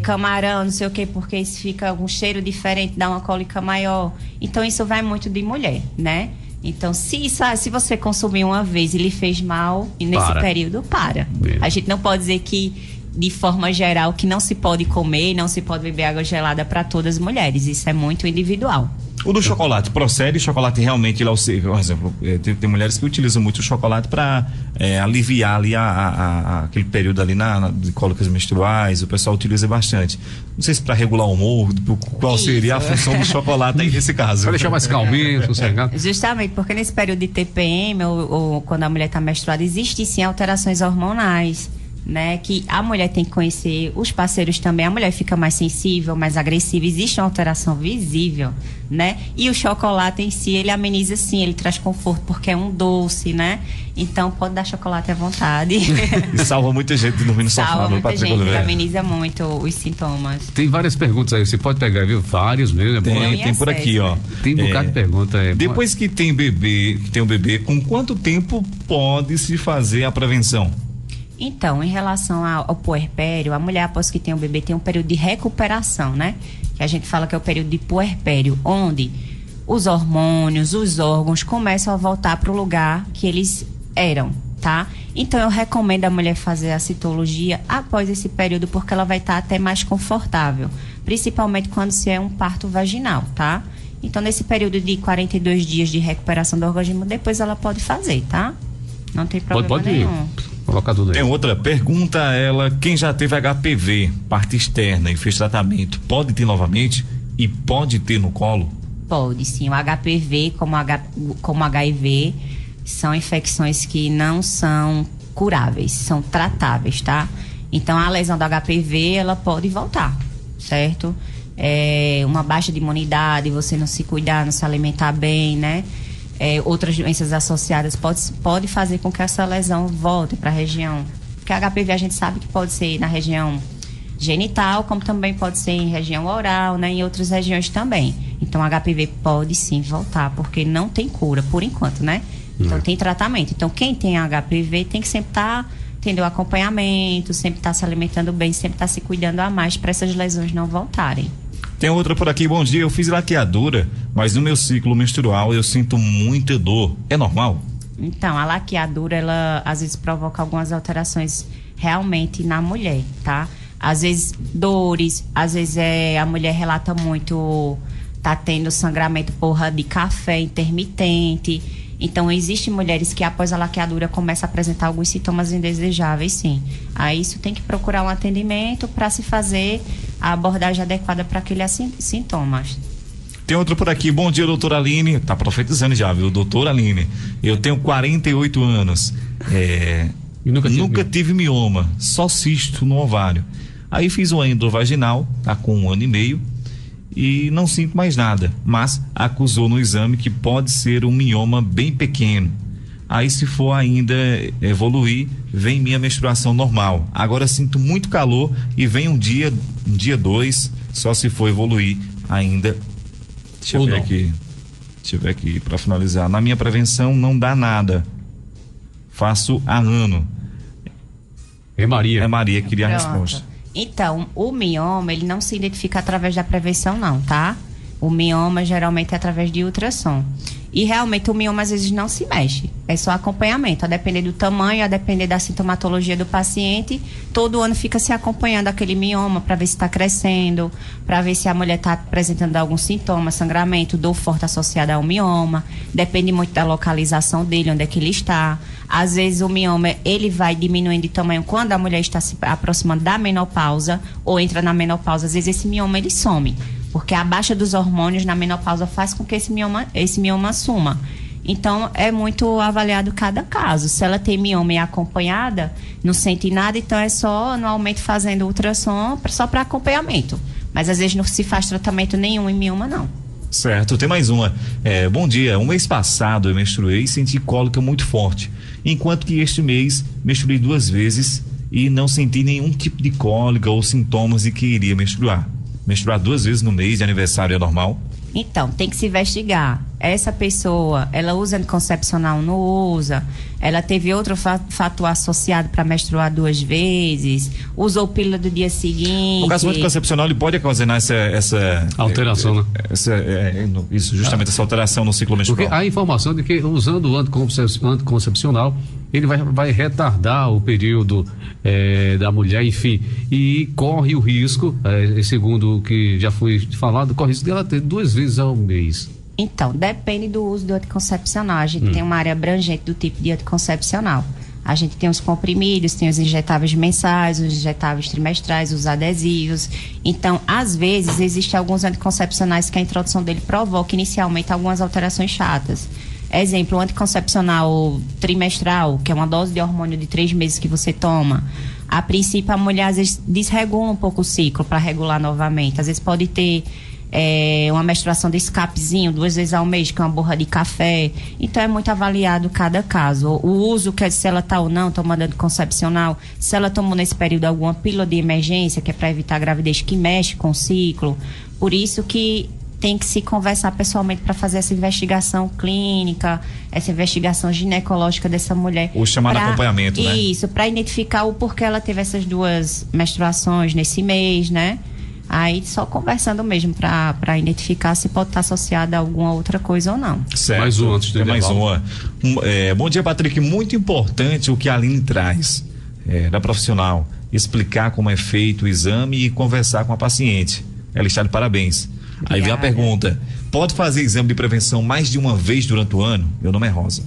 [SPEAKER 3] camarão, não sei o que, porque isso fica um cheiro diferente, dá uma cólica maior. Então isso vai muito de mulher, né? Então, se você consumir uma vez e lhe fez mal, e nesse período, para.
[SPEAKER 1] Bem.
[SPEAKER 3] A gente não pode dizer que, de forma geral, que não se pode comer, não se pode beber água gelada para todas as mulheres. Isso é muito individual.
[SPEAKER 2] O do chocolate, procede? Chocolate realmente, por exemplo, tem mulheres que utilizam muito o chocolate para aliviar ali aquele período ali de cólicas menstruais, o pessoal utiliza bastante. Não sei se para regular o humor, qual seria a função do chocolate aí nesse caso.
[SPEAKER 1] Para deixar mais calminho, sossegado.
[SPEAKER 3] Justamente, porque nesse período de TPM, ou quando a mulher está menstruada, existe sim alterações hormonais, né? Que a mulher tem que conhecer, os parceiros também, a mulher fica mais sensível, mais agressiva, existe uma alteração visível, né? E o chocolate em si, ele ameniza sim, ele traz conforto, porque é um doce, né? Então pode dar chocolate à vontade.
[SPEAKER 2] E salva muita gente de dormir no sofá.
[SPEAKER 3] Salva muita gente,
[SPEAKER 2] Oliveira.
[SPEAKER 3] ameniza muito os sintomas.
[SPEAKER 1] Tem várias perguntas aí, você pode pegar, viu? Vários mesmo. É bom.
[SPEAKER 2] Tem por aqui, ó.
[SPEAKER 1] Tem um bocado de pergunta.
[SPEAKER 2] Depois que tem um bebê, com quanto tempo pode se fazer a prevenção?
[SPEAKER 3] Então, em relação ao puerpério, a mulher, após que tem um bebê, tem um período de recuperação, né? Que a gente fala que é o período de puerpério, onde os hormônios, os órgãos começam a voltar para o lugar que eles eram, tá? Então, eu recomendo a mulher fazer a citologia após esse período, porque ela vai estar até mais confortável, principalmente quando se é um parto vaginal, tá? Então, nesse período de 42 dias de recuperação do organismo, depois ela pode fazer, tá? Não tem problema nenhum.
[SPEAKER 1] Coloca tudo aí.
[SPEAKER 2] Tem outra pergunta, quem já teve HPV, parte externa e fez tratamento, pode ter novamente e pode ter no colo?
[SPEAKER 3] Pode, sim. O HPV, como HIV, são infecções que não são curáveis, são tratáveis, tá? Então, a lesão do HPV, ela pode voltar, certo? Uma baixa de imunidade, você não se cuidar, não se alimentar bem, né? Outras doenças associadas pode fazer com que essa lesão volte para a região. Porque a HPV a gente sabe que pode ser na região genital, como também pode ser em região oral, né, em outras regiões também. Então, a HPV pode sim voltar, porque não tem cura, por enquanto, né? Então, tem tratamento. Então, quem tem HPV tem que sempre estar tendo acompanhamento, sempre estar se alimentando bem, sempre estar se cuidando a mais para essas lesões não voltarem.
[SPEAKER 2] Tem outra por aqui, bom dia, eu fiz laqueadura, mas no meu ciclo menstrual eu sinto muita dor, é normal?
[SPEAKER 3] Então, a laqueadura, ela às vezes provoca algumas alterações realmente na mulher, tá? Às vezes dores, às vezes a mulher relata muito, tá tendo sangramento de café intermitente. Então, existem mulheres que após a laqueadura começam a apresentar alguns sintomas indesejáveis, sim. Aí isso tem que procurar um atendimento para se fazer a abordagem adequada para aqueles sintomas.
[SPEAKER 2] Tem outro por aqui, bom dia, doutora Aline, tá profetizando já, viu, doutora Aline, eu tenho 48 anos, nunca tive mioma, só cisto no ovário, aí fiz uma endovaginal, tá com 1 ano e meio, e não sinto mais nada, mas acusou no exame que pode ser um mioma bem pequeno. Aí, se for ainda evoluir, vem minha menstruação normal. Agora sinto muito calor e vem um dia 2, só se for evoluir ainda. Deixa eu ver aqui para finalizar. Na minha prevenção não dá nada. Faço há ano. Maria, queria a resposta.
[SPEAKER 3] Então, o mioma, ele não se identifica através da prevenção, não, tá? O mioma geralmente é através de ultrassom. E realmente o mioma às vezes não se mexe. É só acompanhamento. A depender do tamanho, a depender da sintomatologia do paciente, todo ano fica se acompanhando aquele mioma para ver se está crescendo, para ver se a mulher está apresentando algum sintoma, sangramento, dor forte associada ao mioma. Depende muito da localização dele, onde é que ele está. Às vezes o mioma, ele vai diminuindo de tamanho quando a mulher está se aproximando da menopausa ou entra na menopausa. Às vezes esse mioma, ele some. Porque a baixa dos hormônios na menopausa faz com que esse mioma suma. Então, é muito avaliado cada caso. Se ela tem mioma e é acompanhada, não sente nada, então é só anualmente fazendo ultrassom só para acompanhamento. Mas às vezes não se faz tratamento nenhum em mioma, não.
[SPEAKER 2] Certo, tem mais uma. Bom dia, um mês passado eu menstruei e senti cólica muito forte. Enquanto que este mês menstruei 2 vezes e não senti nenhum tipo de cólica ou sintomas de que iria menstruar. Menstruar 2 vezes no mês de aniversário é normal?
[SPEAKER 3] Então, tem que se investigar. Essa pessoa, ela usa anticoncepcional, não usa? Ela teve outro fator associado para menstruar 2 vezes? Usou pílula do dia seguinte?
[SPEAKER 2] O caso do anticoncepcional, ele pode ocasionar essa
[SPEAKER 1] alteração, né?
[SPEAKER 2] Isso, justamente essa alteração no ciclo menstrual.
[SPEAKER 1] Porque há informação de que usando o anticoncepcional, ele vai retardar o período da mulher, enfim, e corre o risco, segundo o que já foi falado, corre o risco dela ter 2 vezes ao mês.
[SPEAKER 3] Então, depende do uso do anticoncepcional. A gente tem uma área abrangente do tipo de anticoncepcional. A gente tem os comprimidos, tem os injetáveis mensais, os injetáveis trimestrais, os adesivos. Então, às vezes, existem alguns anticoncepcionais que a introdução dele provoca inicialmente algumas alterações chatas. Exemplo, o anticoncepcional trimestral, que é uma dose de hormônio de 3 meses que você toma. A princípio, a mulher às vezes desregula um pouco o ciclo para regular novamente. Às vezes pode ter uma menstruação de escapezinho 2 vezes ao mês, que é uma borra de café. Então é muito avaliado cada caso. O uso, que é se ela está ou não tomando anticoncepcional, se ela tomou nesse período alguma pílula de emergência, que é para evitar a gravidez, que mexe com o ciclo. Por isso que tem que se conversar pessoalmente para fazer essa investigação clínica, essa investigação ginecológica dessa mulher.
[SPEAKER 2] O chamado acompanhamento, né?
[SPEAKER 3] Isso, para identificar o porquê ela teve essas 2 menstruações nesse mês, né? Aí só conversando mesmo para identificar se pode estar associada a alguma outra coisa ou não.
[SPEAKER 2] Certo.
[SPEAKER 1] Mais um antes de
[SPEAKER 2] mais uma. Bom dia, Patrick. Muito importante o que a Aline traz da profissional. Explicar como é feito o exame e conversar com a paciente. Ela está de parabéns. Obrigada. Aí vem a pergunta: pode fazer exame de prevenção mais de uma vez durante o ano? Meu nome é Rosa.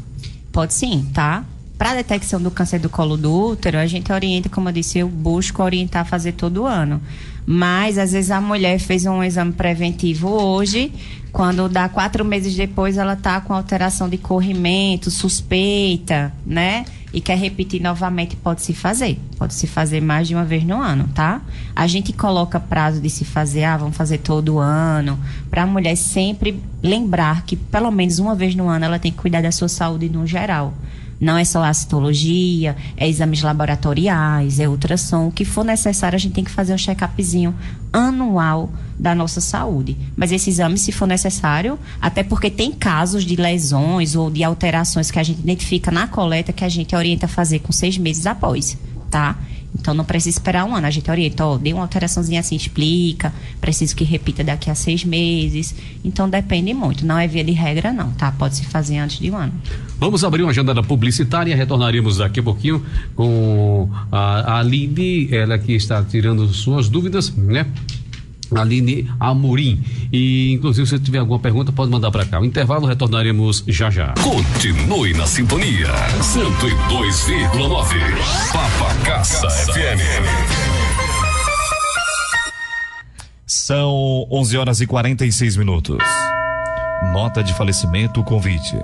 [SPEAKER 3] Pode sim, tá? Para a detecção do câncer do colo do útero, a gente orienta, como eu disse, eu busco orientar a fazer todo ano. Mas, às vezes, a mulher fez um exame preventivo hoje, quando dá 4 meses depois, ela está com alteração de corrimento, suspeita, né? E quer repetir novamente, pode-se fazer. Pode-se fazer mais de uma vez no ano, tá? A gente coloca prazo de se fazer, vamos fazer todo ano, para a mulher sempre lembrar que, pelo menos uma vez no ano, ela tem que cuidar da sua saúde no geral. Não é só a citologia, é exames laboratoriais, é ultrassom. O que for necessário, a gente tem que fazer um check-upzinho anual da nossa saúde. Mas esse exame, se for necessário, até porque tem casos de lesões ou de alterações que a gente identifica na coleta, que a gente orienta a fazer com 6 meses após, tá? Então não precisa esperar um ano, a gente orienta, deu uma alteraçãozinha assim, explica, preciso que repita daqui a 6 meses. Então depende muito, não é via de regra não, tá? Pode se fazer antes de um ano.
[SPEAKER 1] Vamos abrir uma agenda publicitária, retornaremos daqui a pouquinho com a Aline, ela que está tirando suas dúvidas, né? Aline Amorim. E, inclusive, se tiver alguma pergunta, pode mandar para cá. O intervalo, retornaremos já já.
[SPEAKER 4] Continue na sintonia. 102,9. Papacassa FM.
[SPEAKER 2] São 11h46. Nota de falecimento, convite.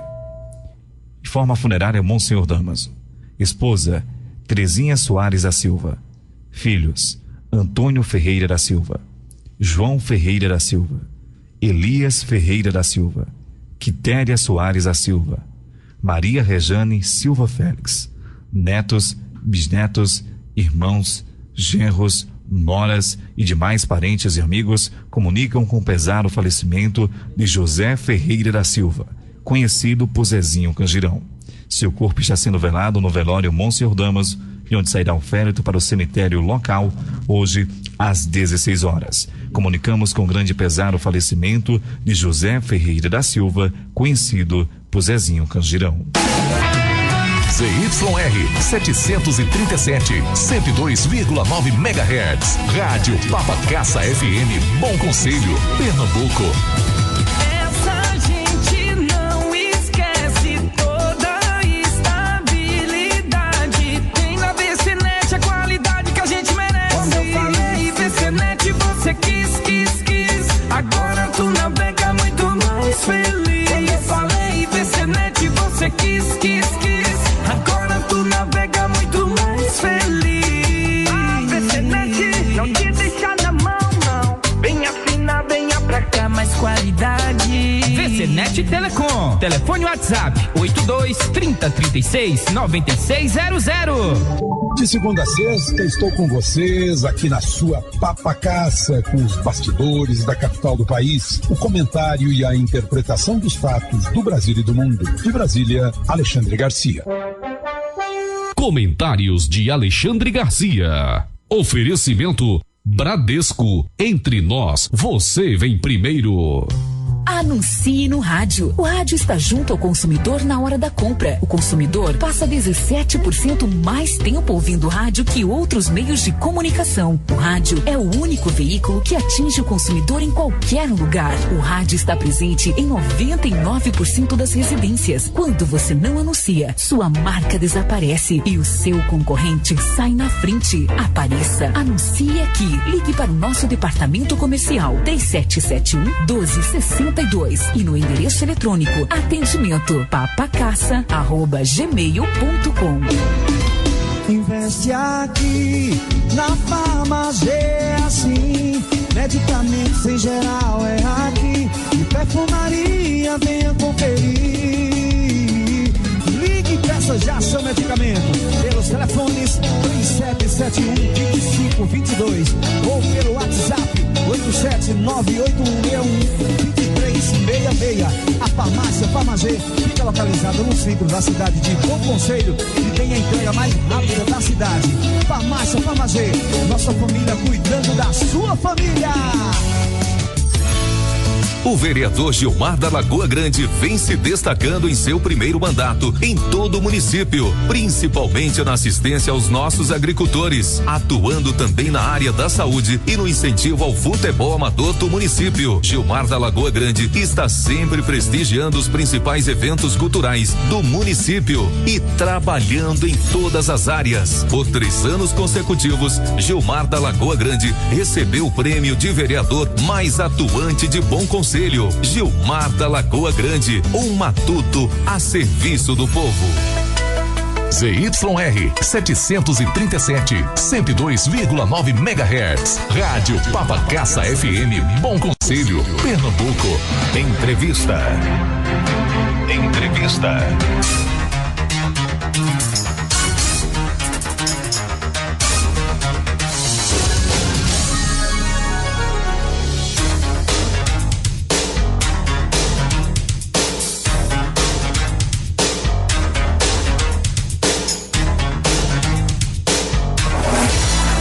[SPEAKER 2] Forma funerária Monsenhor Damaso. Esposa, Terezinha Soares da Silva. Filhos, Antônio Ferreira da Silva, João Ferreira da Silva, Elias Ferreira da Silva, Quitéria Soares da Silva, Maria Rejane Silva Félix. Netos, bisnetos, irmãos, genros, noras e demais parentes e amigos comunicam com pesar o falecimento de José Ferreira da Silva, conhecido por Zezinho Cangirão. Seu corpo está sendo velado no velório Monsenhor Damaso, de onde sairá o féretro para o cemitério local, hoje, às 16 horas. Comunicamos com grande pesar o falecimento de José Ferreira da Silva, conhecido por Zezinho Cangirão.
[SPEAKER 4] ZYR 737, 102,9 MHz. Rádio Papacassa FM, Bom Conselho, Pernambuco.
[SPEAKER 5] Agora tu navega muito mais feliz. Quando eu falei VCNet, você quis. Agora tu navega muito mais feliz. VCNet não te deixa na mão, não. Venha fina, venha pra cá, mas qualidade.
[SPEAKER 6] VCNet Telecom. Telefone WhatsApp 82-3036-9600.
[SPEAKER 7] De segunda a sexta, estou com vocês aqui na sua Papacaça, com os bastidores da capital do país, o comentário e a interpretação dos fatos do Brasil e do mundo. De Brasília, Alexandre Garcia.
[SPEAKER 4] Comentários de Alexandre Garcia. Oferecimento Bradesco. Entre nós, você vem primeiro.
[SPEAKER 8] Anuncie no rádio. O rádio está junto ao consumidor na hora da compra. O consumidor passa 17% mais tempo ouvindo rádio que outros meios de comunicação. O rádio é o único veículo que atinge o consumidor em qualquer lugar. O rádio está presente em 99% das residências. Quando você não anuncia, sua marca desaparece e o seu concorrente sai na frente. Apareça, anuncie aqui. Ligue para o nosso departamento comercial 3771-1262 e no endereço eletrônico atendimento papacaça@gmail.com.
[SPEAKER 5] Investe aqui na Farmagê, é assim. Medicamentos em geral é aqui. E perfumaria, venha conferir. Ligue e peça já seu medicamento pelos telefones 3771-2522 ou pelo WhatsApp 87981612366. A farmácia Farmagê fica localizada no centro da cidade de Bom Conselho e tem a entrega mais rápida da cidade. Farmácia Farmagê, nossa família cuidando da sua família.
[SPEAKER 4] O vereador Gilmar da Lagoa Grande vem se destacando em seu primeiro mandato em todo o município, principalmente na assistência aos nossos agricultores, atuando também na área da saúde e no incentivo ao futebol amador do município. Gilmar da Lagoa Grande está sempre prestigiando os principais eventos culturais do município e trabalhando em todas as áreas. Por 3 anos consecutivos, Gilmar da Lagoa Grande recebeu o prêmio de vereador mais atuante de Bom Conselho. Gilmar da Lagoa Grande, um matuto a serviço do povo. ZYR 737, 102,9 MHz. Rádio Papacaça FM, Bom Conselho, Pernambuco. Entrevista.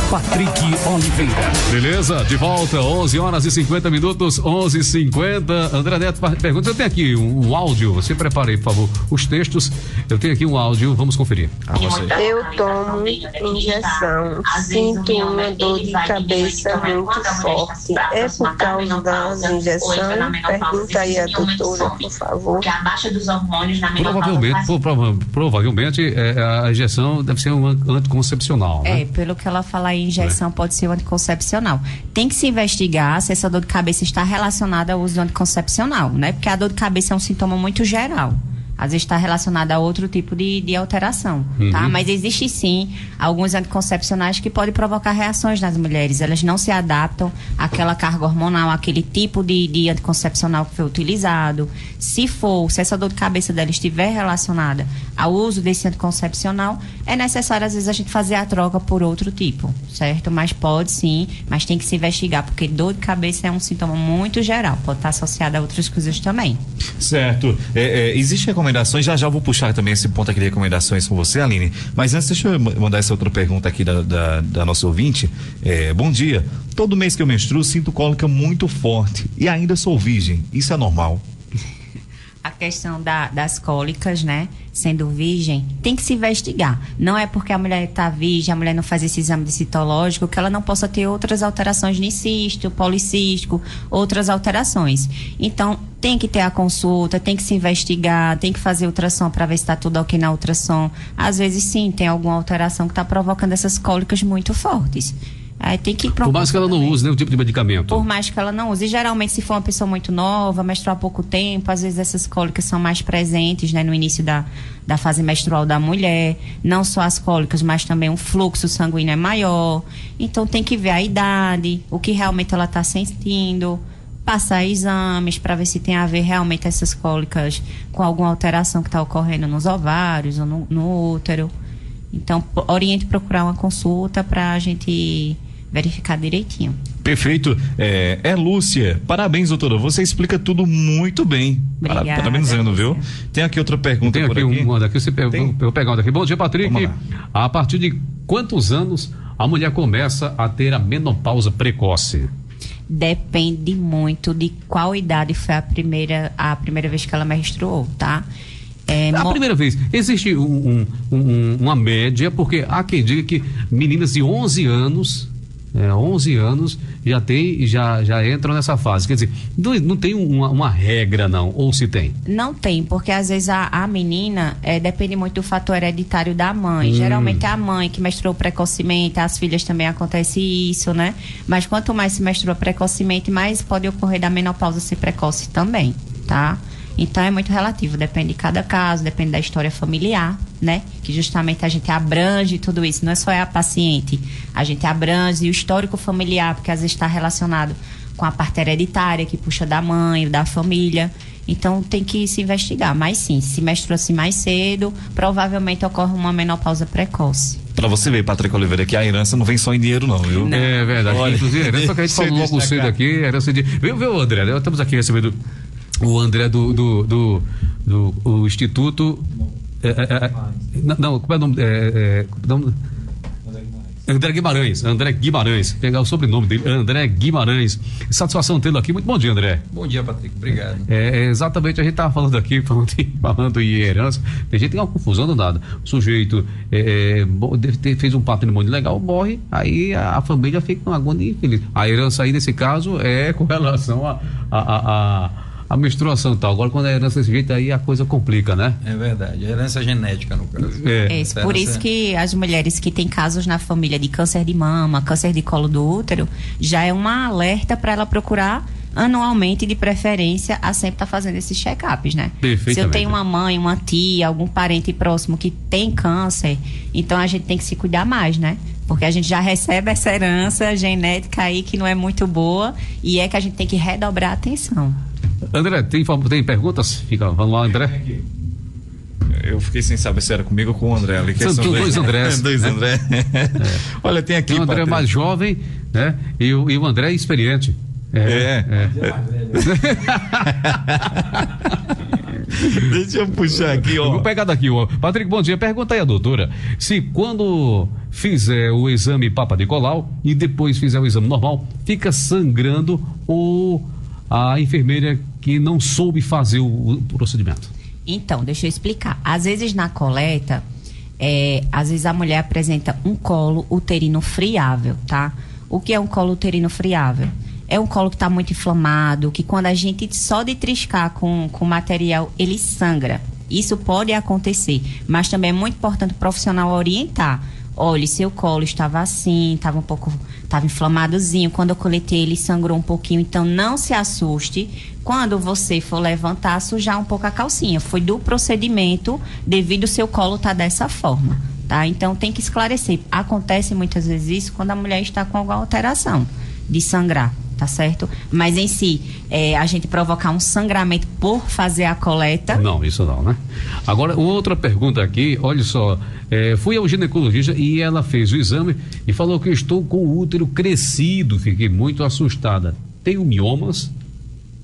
[SPEAKER 1] Patrick Oliveira. Beleza? De volta, 11h50, 11h50. André Neto pergunta, eu tenho aqui um áudio, você prepara aí, por favor, os textos. Eu tenho aqui um áudio, vamos conferir.
[SPEAKER 9] Eu tomo injeção, sinto uma dor de cabeça muito forte. É por causa das injeções? Pergunta aí a doutora, por favor.
[SPEAKER 1] Provavelmente a injeção deve ser um anticoncepcional, né?
[SPEAKER 3] Pelo que ela fala aí, injeção pode ser um anticoncepcional. Tem que se investigar se essa dor de cabeça está relacionada ao uso do anticoncepcional, né? Porque a dor de cabeça é um sintoma muito geral. Às vezes está relacionada a outro tipo de alteração, tá? Mas existe sim alguns anticoncepcionais que podem provocar reações nas mulheres. Elas não se adaptam àquela carga hormonal, àquele tipo de anticoncepcional que foi utilizado. Se essa dor de cabeça dela estiver relacionada ao uso desse anticoncepcional, é necessário às vezes a gente fazer a troca por outro tipo, certo? Mas pode sim, mas tem que se investigar, porque dor de cabeça é um sintoma muito geral, pode estar associado a outras coisas também.
[SPEAKER 2] Certo. Existe recomendações, já vou puxar também esse ponto aqui de recomendações com você, Aline, mas antes deixa eu mandar essa outra pergunta aqui da nossa ouvinte. Bom dia, todo mês que eu menstruo sinto cólica muito forte e ainda sou virgem, isso é normal?
[SPEAKER 3] A questão das cólicas, né? Sendo virgem, tem que se investigar. Não é porque a mulher está virgem, a mulher não faz esse exame citológico, que ela não possa ter outras alterações de cisto, policístico, outras alterações. Então, tem que ter a consulta, tem que se investigar, tem que fazer ultrassom para ver se está tudo ok na ultrassom. Às vezes, sim, tem alguma alteração que está provocando essas cólicas muito fortes. Aí tem que
[SPEAKER 1] Por mais que ela não use nenhum tipo de medicamento.
[SPEAKER 3] Por mais que ela não use. E geralmente, se for uma pessoa muito nova, menstruar há pouco tempo, às vezes essas cólicas são mais presentes, né, no início da fase menstrual da mulher. Não só as cólicas, mas também o fluxo sanguíneo é maior. Então tem que ver a idade, o que realmente ela está sentindo, passar exames para ver se tem a ver realmente essas cólicas com alguma alteração que está ocorrendo nos ovários ou no útero. Então, oriente procurar uma consulta para a gente verificar direitinho.
[SPEAKER 2] Perfeito. Lúcia. Parabéns, doutora. Você explica tudo muito bem.
[SPEAKER 3] Obrigada,
[SPEAKER 2] Parabenizando,
[SPEAKER 3] Lúcia.
[SPEAKER 2] viu? Tem aqui outra pergunta por aqui.
[SPEAKER 1] Uma daqui, eu vou pegar uma daqui. Bom dia, Patrick. A partir de quantos anos a mulher começa a ter a menopausa precoce?
[SPEAKER 3] Depende muito de qual idade foi a primeira vez que ela menstruou, tá?
[SPEAKER 1] A primeira vez, existe uma média, porque há quem diga que meninas de 11 anos já entram nessa fase. Quer dizer, não tem uma regra, não, ou se tem?
[SPEAKER 3] Não tem, porque às vezes a menina depende muito do fator hereditário da mãe. Geralmente é a mãe que menstruou precocemente, as filhas também acontece isso, né? Mas quanto mais se menstrua precocemente, mais pode ocorrer da menopausa ser precoce também, tá? Então é muito relativo, depende de cada caso, depende da história familiar, né? Que justamente a gente abrange tudo isso, não é só a paciente, a gente abrange o histórico familiar, porque às vezes está relacionado com a parte hereditária, que puxa da mãe, da família. Então tem que se investigar, mas sim, se menstrua-se mais cedo, provavelmente ocorre uma menopausa precoce.
[SPEAKER 2] Pra você ver, Patrick Oliveira, que a herança não vem só em dinheiro, não, viu?
[SPEAKER 3] Não.
[SPEAKER 1] É verdade.
[SPEAKER 2] Olha,
[SPEAKER 1] inclusive, a herança que a gente falou logo cedo aqui, herança de... Viu, André? Nós estamos aqui recebendo o André do Instituto... Não, como é o nome? André Guimarães, pegar o sobrenome dele, André Guimarães. Satisfação tê-lo aqui. Muito bom dia, André.
[SPEAKER 10] Bom dia, Patrick. Obrigado.
[SPEAKER 1] Exatamente, a gente estava falando aqui, falando em herança. Tem gente que tem uma confusão danada. O sujeito fez um patrimônio legal, morre, aí a família fica com uma agonia infeliz. A herança aí, nesse caso, é com relação a menstruação e tal. Agora, quando a herança desse jeito, aí a coisa complica, né?
[SPEAKER 10] É verdade. A herança genética, no caso.
[SPEAKER 3] Por isso que as mulheres que têm casos na família de câncer de mama, câncer de colo do útero, já é uma alerta para ela procurar anualmente, de preferência, a sempre estar fazendo esses check-ups, né? Se eu tenho uma mãe, uma tia, algum parente próximo que tem câncer, então a gente tem que se cuidar mais, né? Porque a gente já recebe essa herança genética aí que não é muito boa e é que a gente tem que redobrar a atenção.
[SPEAKER 1] André, tem perguntas? Vamos lá, André.
[SPEAKER 2] Eu fiquei sem saber se era comigo ou com o André ali.
[SPEAKER 1] São dois Andrés.
[SPEAKER 2] Dois André. Olha, tem aqui.
[SPEAKER 1] O André mais jovem, né? E o André experiente.
[SPEAKER 2] Deixa eu puxar aqui, ó.
[SPEAKER 1] Vou pegar daqui, ó. Patrick, bom dia. Pergunta aí a doutora se quando fizer o exame Papa Nicolau e depois fizer o exame normal, fica sangrando ou a enfermeira que não soube fazer o procedimento. Então,
[SPEAKER 3] deixa eu explicar. Às vezes na coleta, às vezes a mulher apresenta um colo uterino friável, tá? O que é um colo uterino friável? É um colo que está muito inflamado, que quando a gente só de triscar com material, ele sangra. Isso pode acontecer, mas também é muito importante o profissional orientar. Olha, seu colo estava assim, estava inflamadozinho. Quando eu coletei, ele sangrou um pouquinho. Então, não se assuste. Quando você for levantar, sujar um pouco a calcinha. Foi do procedimento, devido ao seu colo estar dessa forma, tá? Então, tem que esclarecer. Acontece muitas vezes isso quando a mulher está com alguma alteração de sangrar, tá certo? Mas em si, a gente provocar um sangramento por fazer a coleta...
[SPEAKER 1] Não, isso não, né? Agora, outra pergunta aqui, olha só, fui ao ginecologista e ela fez o exame e falou que estou com o útero crescido, fiquei muito assustada. Tenho miomas?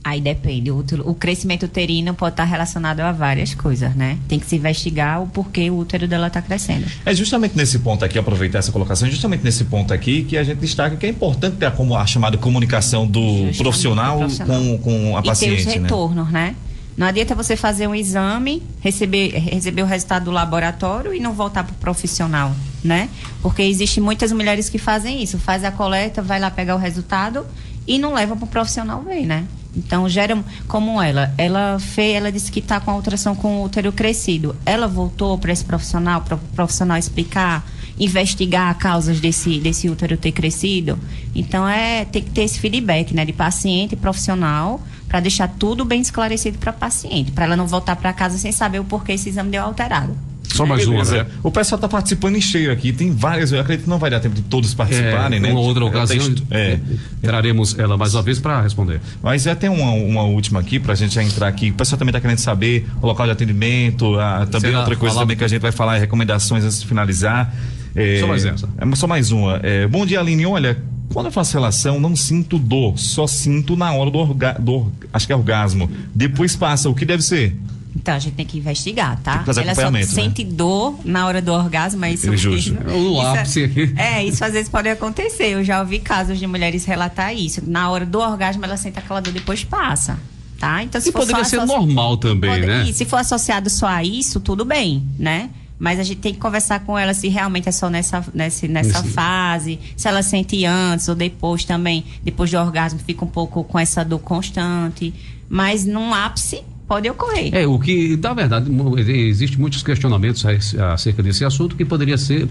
[SPEAKER 3] Aí depende, o crescimento uterino pode estar relacionado a várias coisas, né? Tem que se investigar o porquê o útero dela está crescendo.
[SPEAKER 2] É justamente nesse ponto aqui, aproveitar essa colocação, justamente nesse ponto aqui que a gente destaca que é importante ter a chamada comunicação do profissional com a paciente,
[SPEAKER 3] e ter os retornos, né? Não adianta você fazer um exame, receber o resultado do laboratório e não voltar para o profissional, né? Porque existem muitas mulheres que fazem isso, faz a coleta, vai lá pegar o resultado e não leva para o profissional ver, né? Então, gera como ela disse que está com a alteração com o útero crescido. Ela voltou para esse profissional, para o profissional explicar, investigar causas desse útero ter crescido. Então, tem que ter esse feedback, né, de paciente e profissional, para deixar tudo bem esclarecido para a paciente, para ela não voltar para casa sem saber o porquê esse exame deu alterado.
[SPEAKER 1] Só mais uma,
[SPEAKER 2] Beleza.
[SPEAKER 1] né?
[SPEAKER 2] O pessoal tá participando em cheio aqui, tem várias, eu acredito que não vai dar tempo de todos participarem, né?
[SPEAKER 1] Uma outra ocasião, traremos ela mais uma vez para responder.
[SPEAKER 2] Mas tem uma última aqui pra gente já entrar aqui. O pessoal também tá querendo saber o local de atendimento, também outra coisa também que a gente vai falar, recomendações antes de finalizar.
[SPEAKER 1] Só mais essa.
[SPEAKER 2] Só mais uma. Bom dia, Aline. Olha, quando eu faço relação, não sinto dor, só sinto na hora acho que é orgasmo. Depois passa, o que deve ser?
[SPEAKER 3] Então a gente tem que investigar, tá?
[SPEAKER 2] Tem que fazer
[SPEAKER 3] Ela só
[SPEAKER 2] acompanhamento,
[SPEAKER 3] sente dor na hora do orgasmo, é isso mesmo.
[SPEAKER 1] O ápice aqui.
[SPEAKER 3] Isso às vezes pode acontecer. Eu já ouvi casos de mulheres relatar isso. Na hora do orgasmo ela sente aquela dor, depois passa. Tá? Então, se
[SPEAKER 1] E
[SPEAKER 3] for
[SPEAKER 1] poderia
[SPEAKER 3] só
[SPEAKER 1] ser normal também, né?
[SPEAKER 3] E se for associado só a isso, tudo bem, né? Mas a gente tem que conversar com ela se realmente é só nessa fase, se ela sente antes ou depois também, depois do orgasmo fica um pouco com essa dor constante, mas num ápice pode ocorrer.
[SPEAKER 1] O que, na verdade, existem muitos questionamentos acerca desse assunto que poderia ser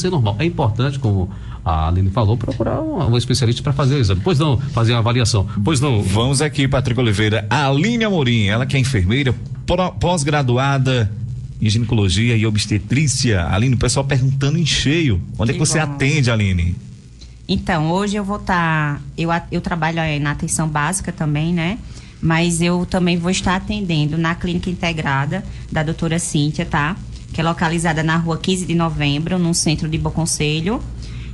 [SPEAKER 1] normal. É importante, como a Aline falou, procurar um especialista para fazer o exame. Pois não, fazer a avaliação. Pois não.
[SPEAKER 2] Vamos aqui, Patrick Oliveira. A Aline Amorim, ela que é enfermeira, pós-graduada em ginecologia e obstetrícia. Aline, o pessoal perguntando em cheio. Onde é que você atende, Aline?
[SPEAKER 3] Então, hoje eu vou estar... Eu trabalho na atenção básica também, né? Mas eu também vou estar atendendo na clínica integrada da doutora Cíntia, tá? Que é localizada na rua 15 de novembro, no centro de Bom Conselho.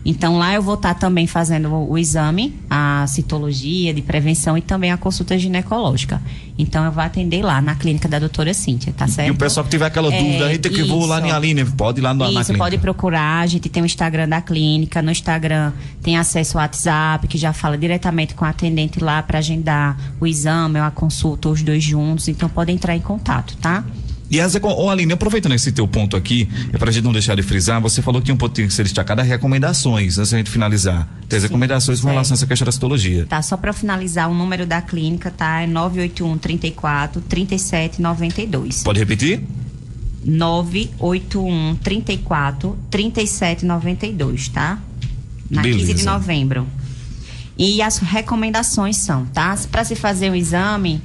[SPEAKER 3] Então, lá eu vou estar também fazendo o exame, a citologia de prevenção e também a consulta ginecológica. Então, eu vou atender lá na clínica da doutora Cíntia, tá certo?
[SPEAKER 2] E o pessoal que tiver aquela dúvida, eita, que eu vou lá em Aline, pode ir lá na clínica.
[SPEAKER 3] Isso, pode procurar, a gente tem o Instagram da clínica, no Instagram tem acesso ao WhatsApp, que já fala diretamente com a atendente lá para agendar o exame, a consulta, os dois juntos, então pode entrar em contato, tá?
[SPEAKER 2] E Aline, aproveitando esse teu ponto aqui, pra gente não deixar de frisar, você falou que um ponto tem que ser destacado, recomendações, antes da gente finalizar. Tem as recomendações com relação a essa questão da citologia.
[SPEAKER 3] Tá, só pra finalizar, o número da clínica, tá? É 981 34 37 92.
[SPEAKER 2] Pode repetir?
[SPEAKER 3] 981 34 37 92, tá? Na
[SPEAKER 2] Beleza.
[SPEAKER 3] 15 de novembro. E as recomendações são, tá? Pra se fazer o exame...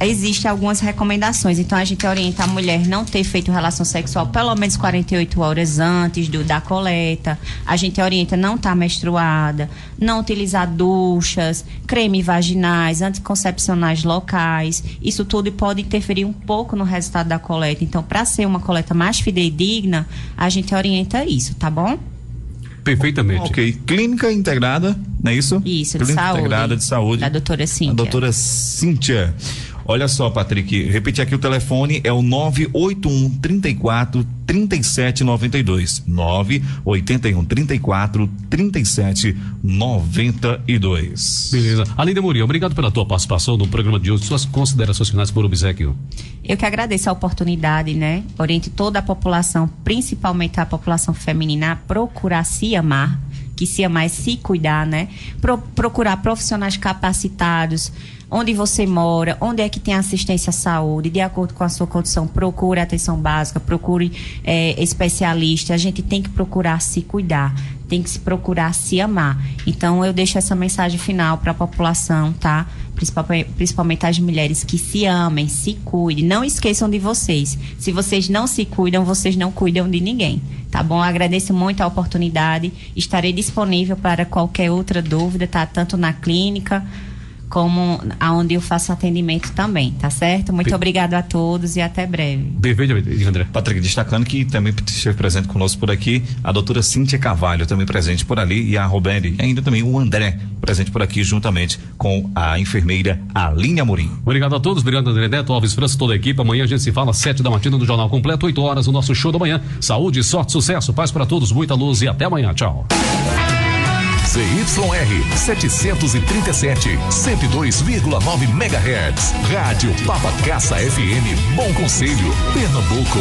[SPEAKER 3] Existem algumas recomendações, então a gente orienta a mulher não ter feito relação sexual pelo menos 48 horas antes da coleta, a gente orienta não estar menstruada, não utilizar duchas, creme vaginais, anticoncepcionais locais, isso tudo pode interferir um pouco no resultado da coleta, então para ser uma coleta mais fidedigna, a gente orienta isso, tá bom?
[SPEAKER 1] Perfeitamente.
[SPEAKER 2] Ok, clínica integrada, não é isso?
[SPEAKER 3] Isso,
[SPEAKER 2] clínica
[SPEAKER 3] de saúde.
[SPEAKER 2] integrada de saúde.
[SPEAKER 3] Da doutora Cíntia.
[SPEAKER 2] A doutora Cíntia. Olha só, Patrick, repetir aqui o telefone, é o 981 34 37 92. 981 34 37 92.
[SPEAKER 1] Beleza. Aline Amorim, obrigado pela tua participação no programa de hoje. Suas considerações finais por obséquio.
[SPEAKER 3] Eu que agradeço a oportunidade, né? Oriente toda a população, principalmente a população feminina, a procurar se amar, que se amar é se cuidar, né? Procurar profissionais capacitados, onde você mora, onde é que tem assistência à saúde, de acordo com a sua condição, procure atenção básica, procure especialista. A gente tem que procurar se cuidar, tem que se procurar se amar. Então, eu deixo essa mensagem final para a população, tá? Principalmente as mulheres que se amem, se cuidem. Não esqueçam de vocês. Se vocês não se cuidam, vocês não cuidam de ninguém. Tá bom? Agradeço muito a oportunidade. Estarei disponível para qualquer outra dúvida, tá? Tanto na clínica como aonde eu faço atendimento também, tá certo? Muito obrigado a todos e até breve.
[SPEAKER 1] Perfeitamente, André.
[SPEAKER 2] Patrick, destacando que também esteve presente conosco por aqui a doutora Cíntia Carvalho, também presente por ali, e a Roberto, e ainda também o André, presente por aqui juntamente com a enfermeira Aline Amorim.
[SPEAKER 1] Obrigado a todos, obrigado André Neto, Alves França, toda a equipe. Amanhã a gente se fala às 7 da matina no Jornal Completo, 8 horas, o nosso show da manhã. Saúde, sorte, sucesso, paz para todos, muita luz e até amanhã. Tchau.
[SPEAKER 4] ZYR 737, 102,9 MHz. Rádio Papacaça FM, Bom Conselho, Pernambuco.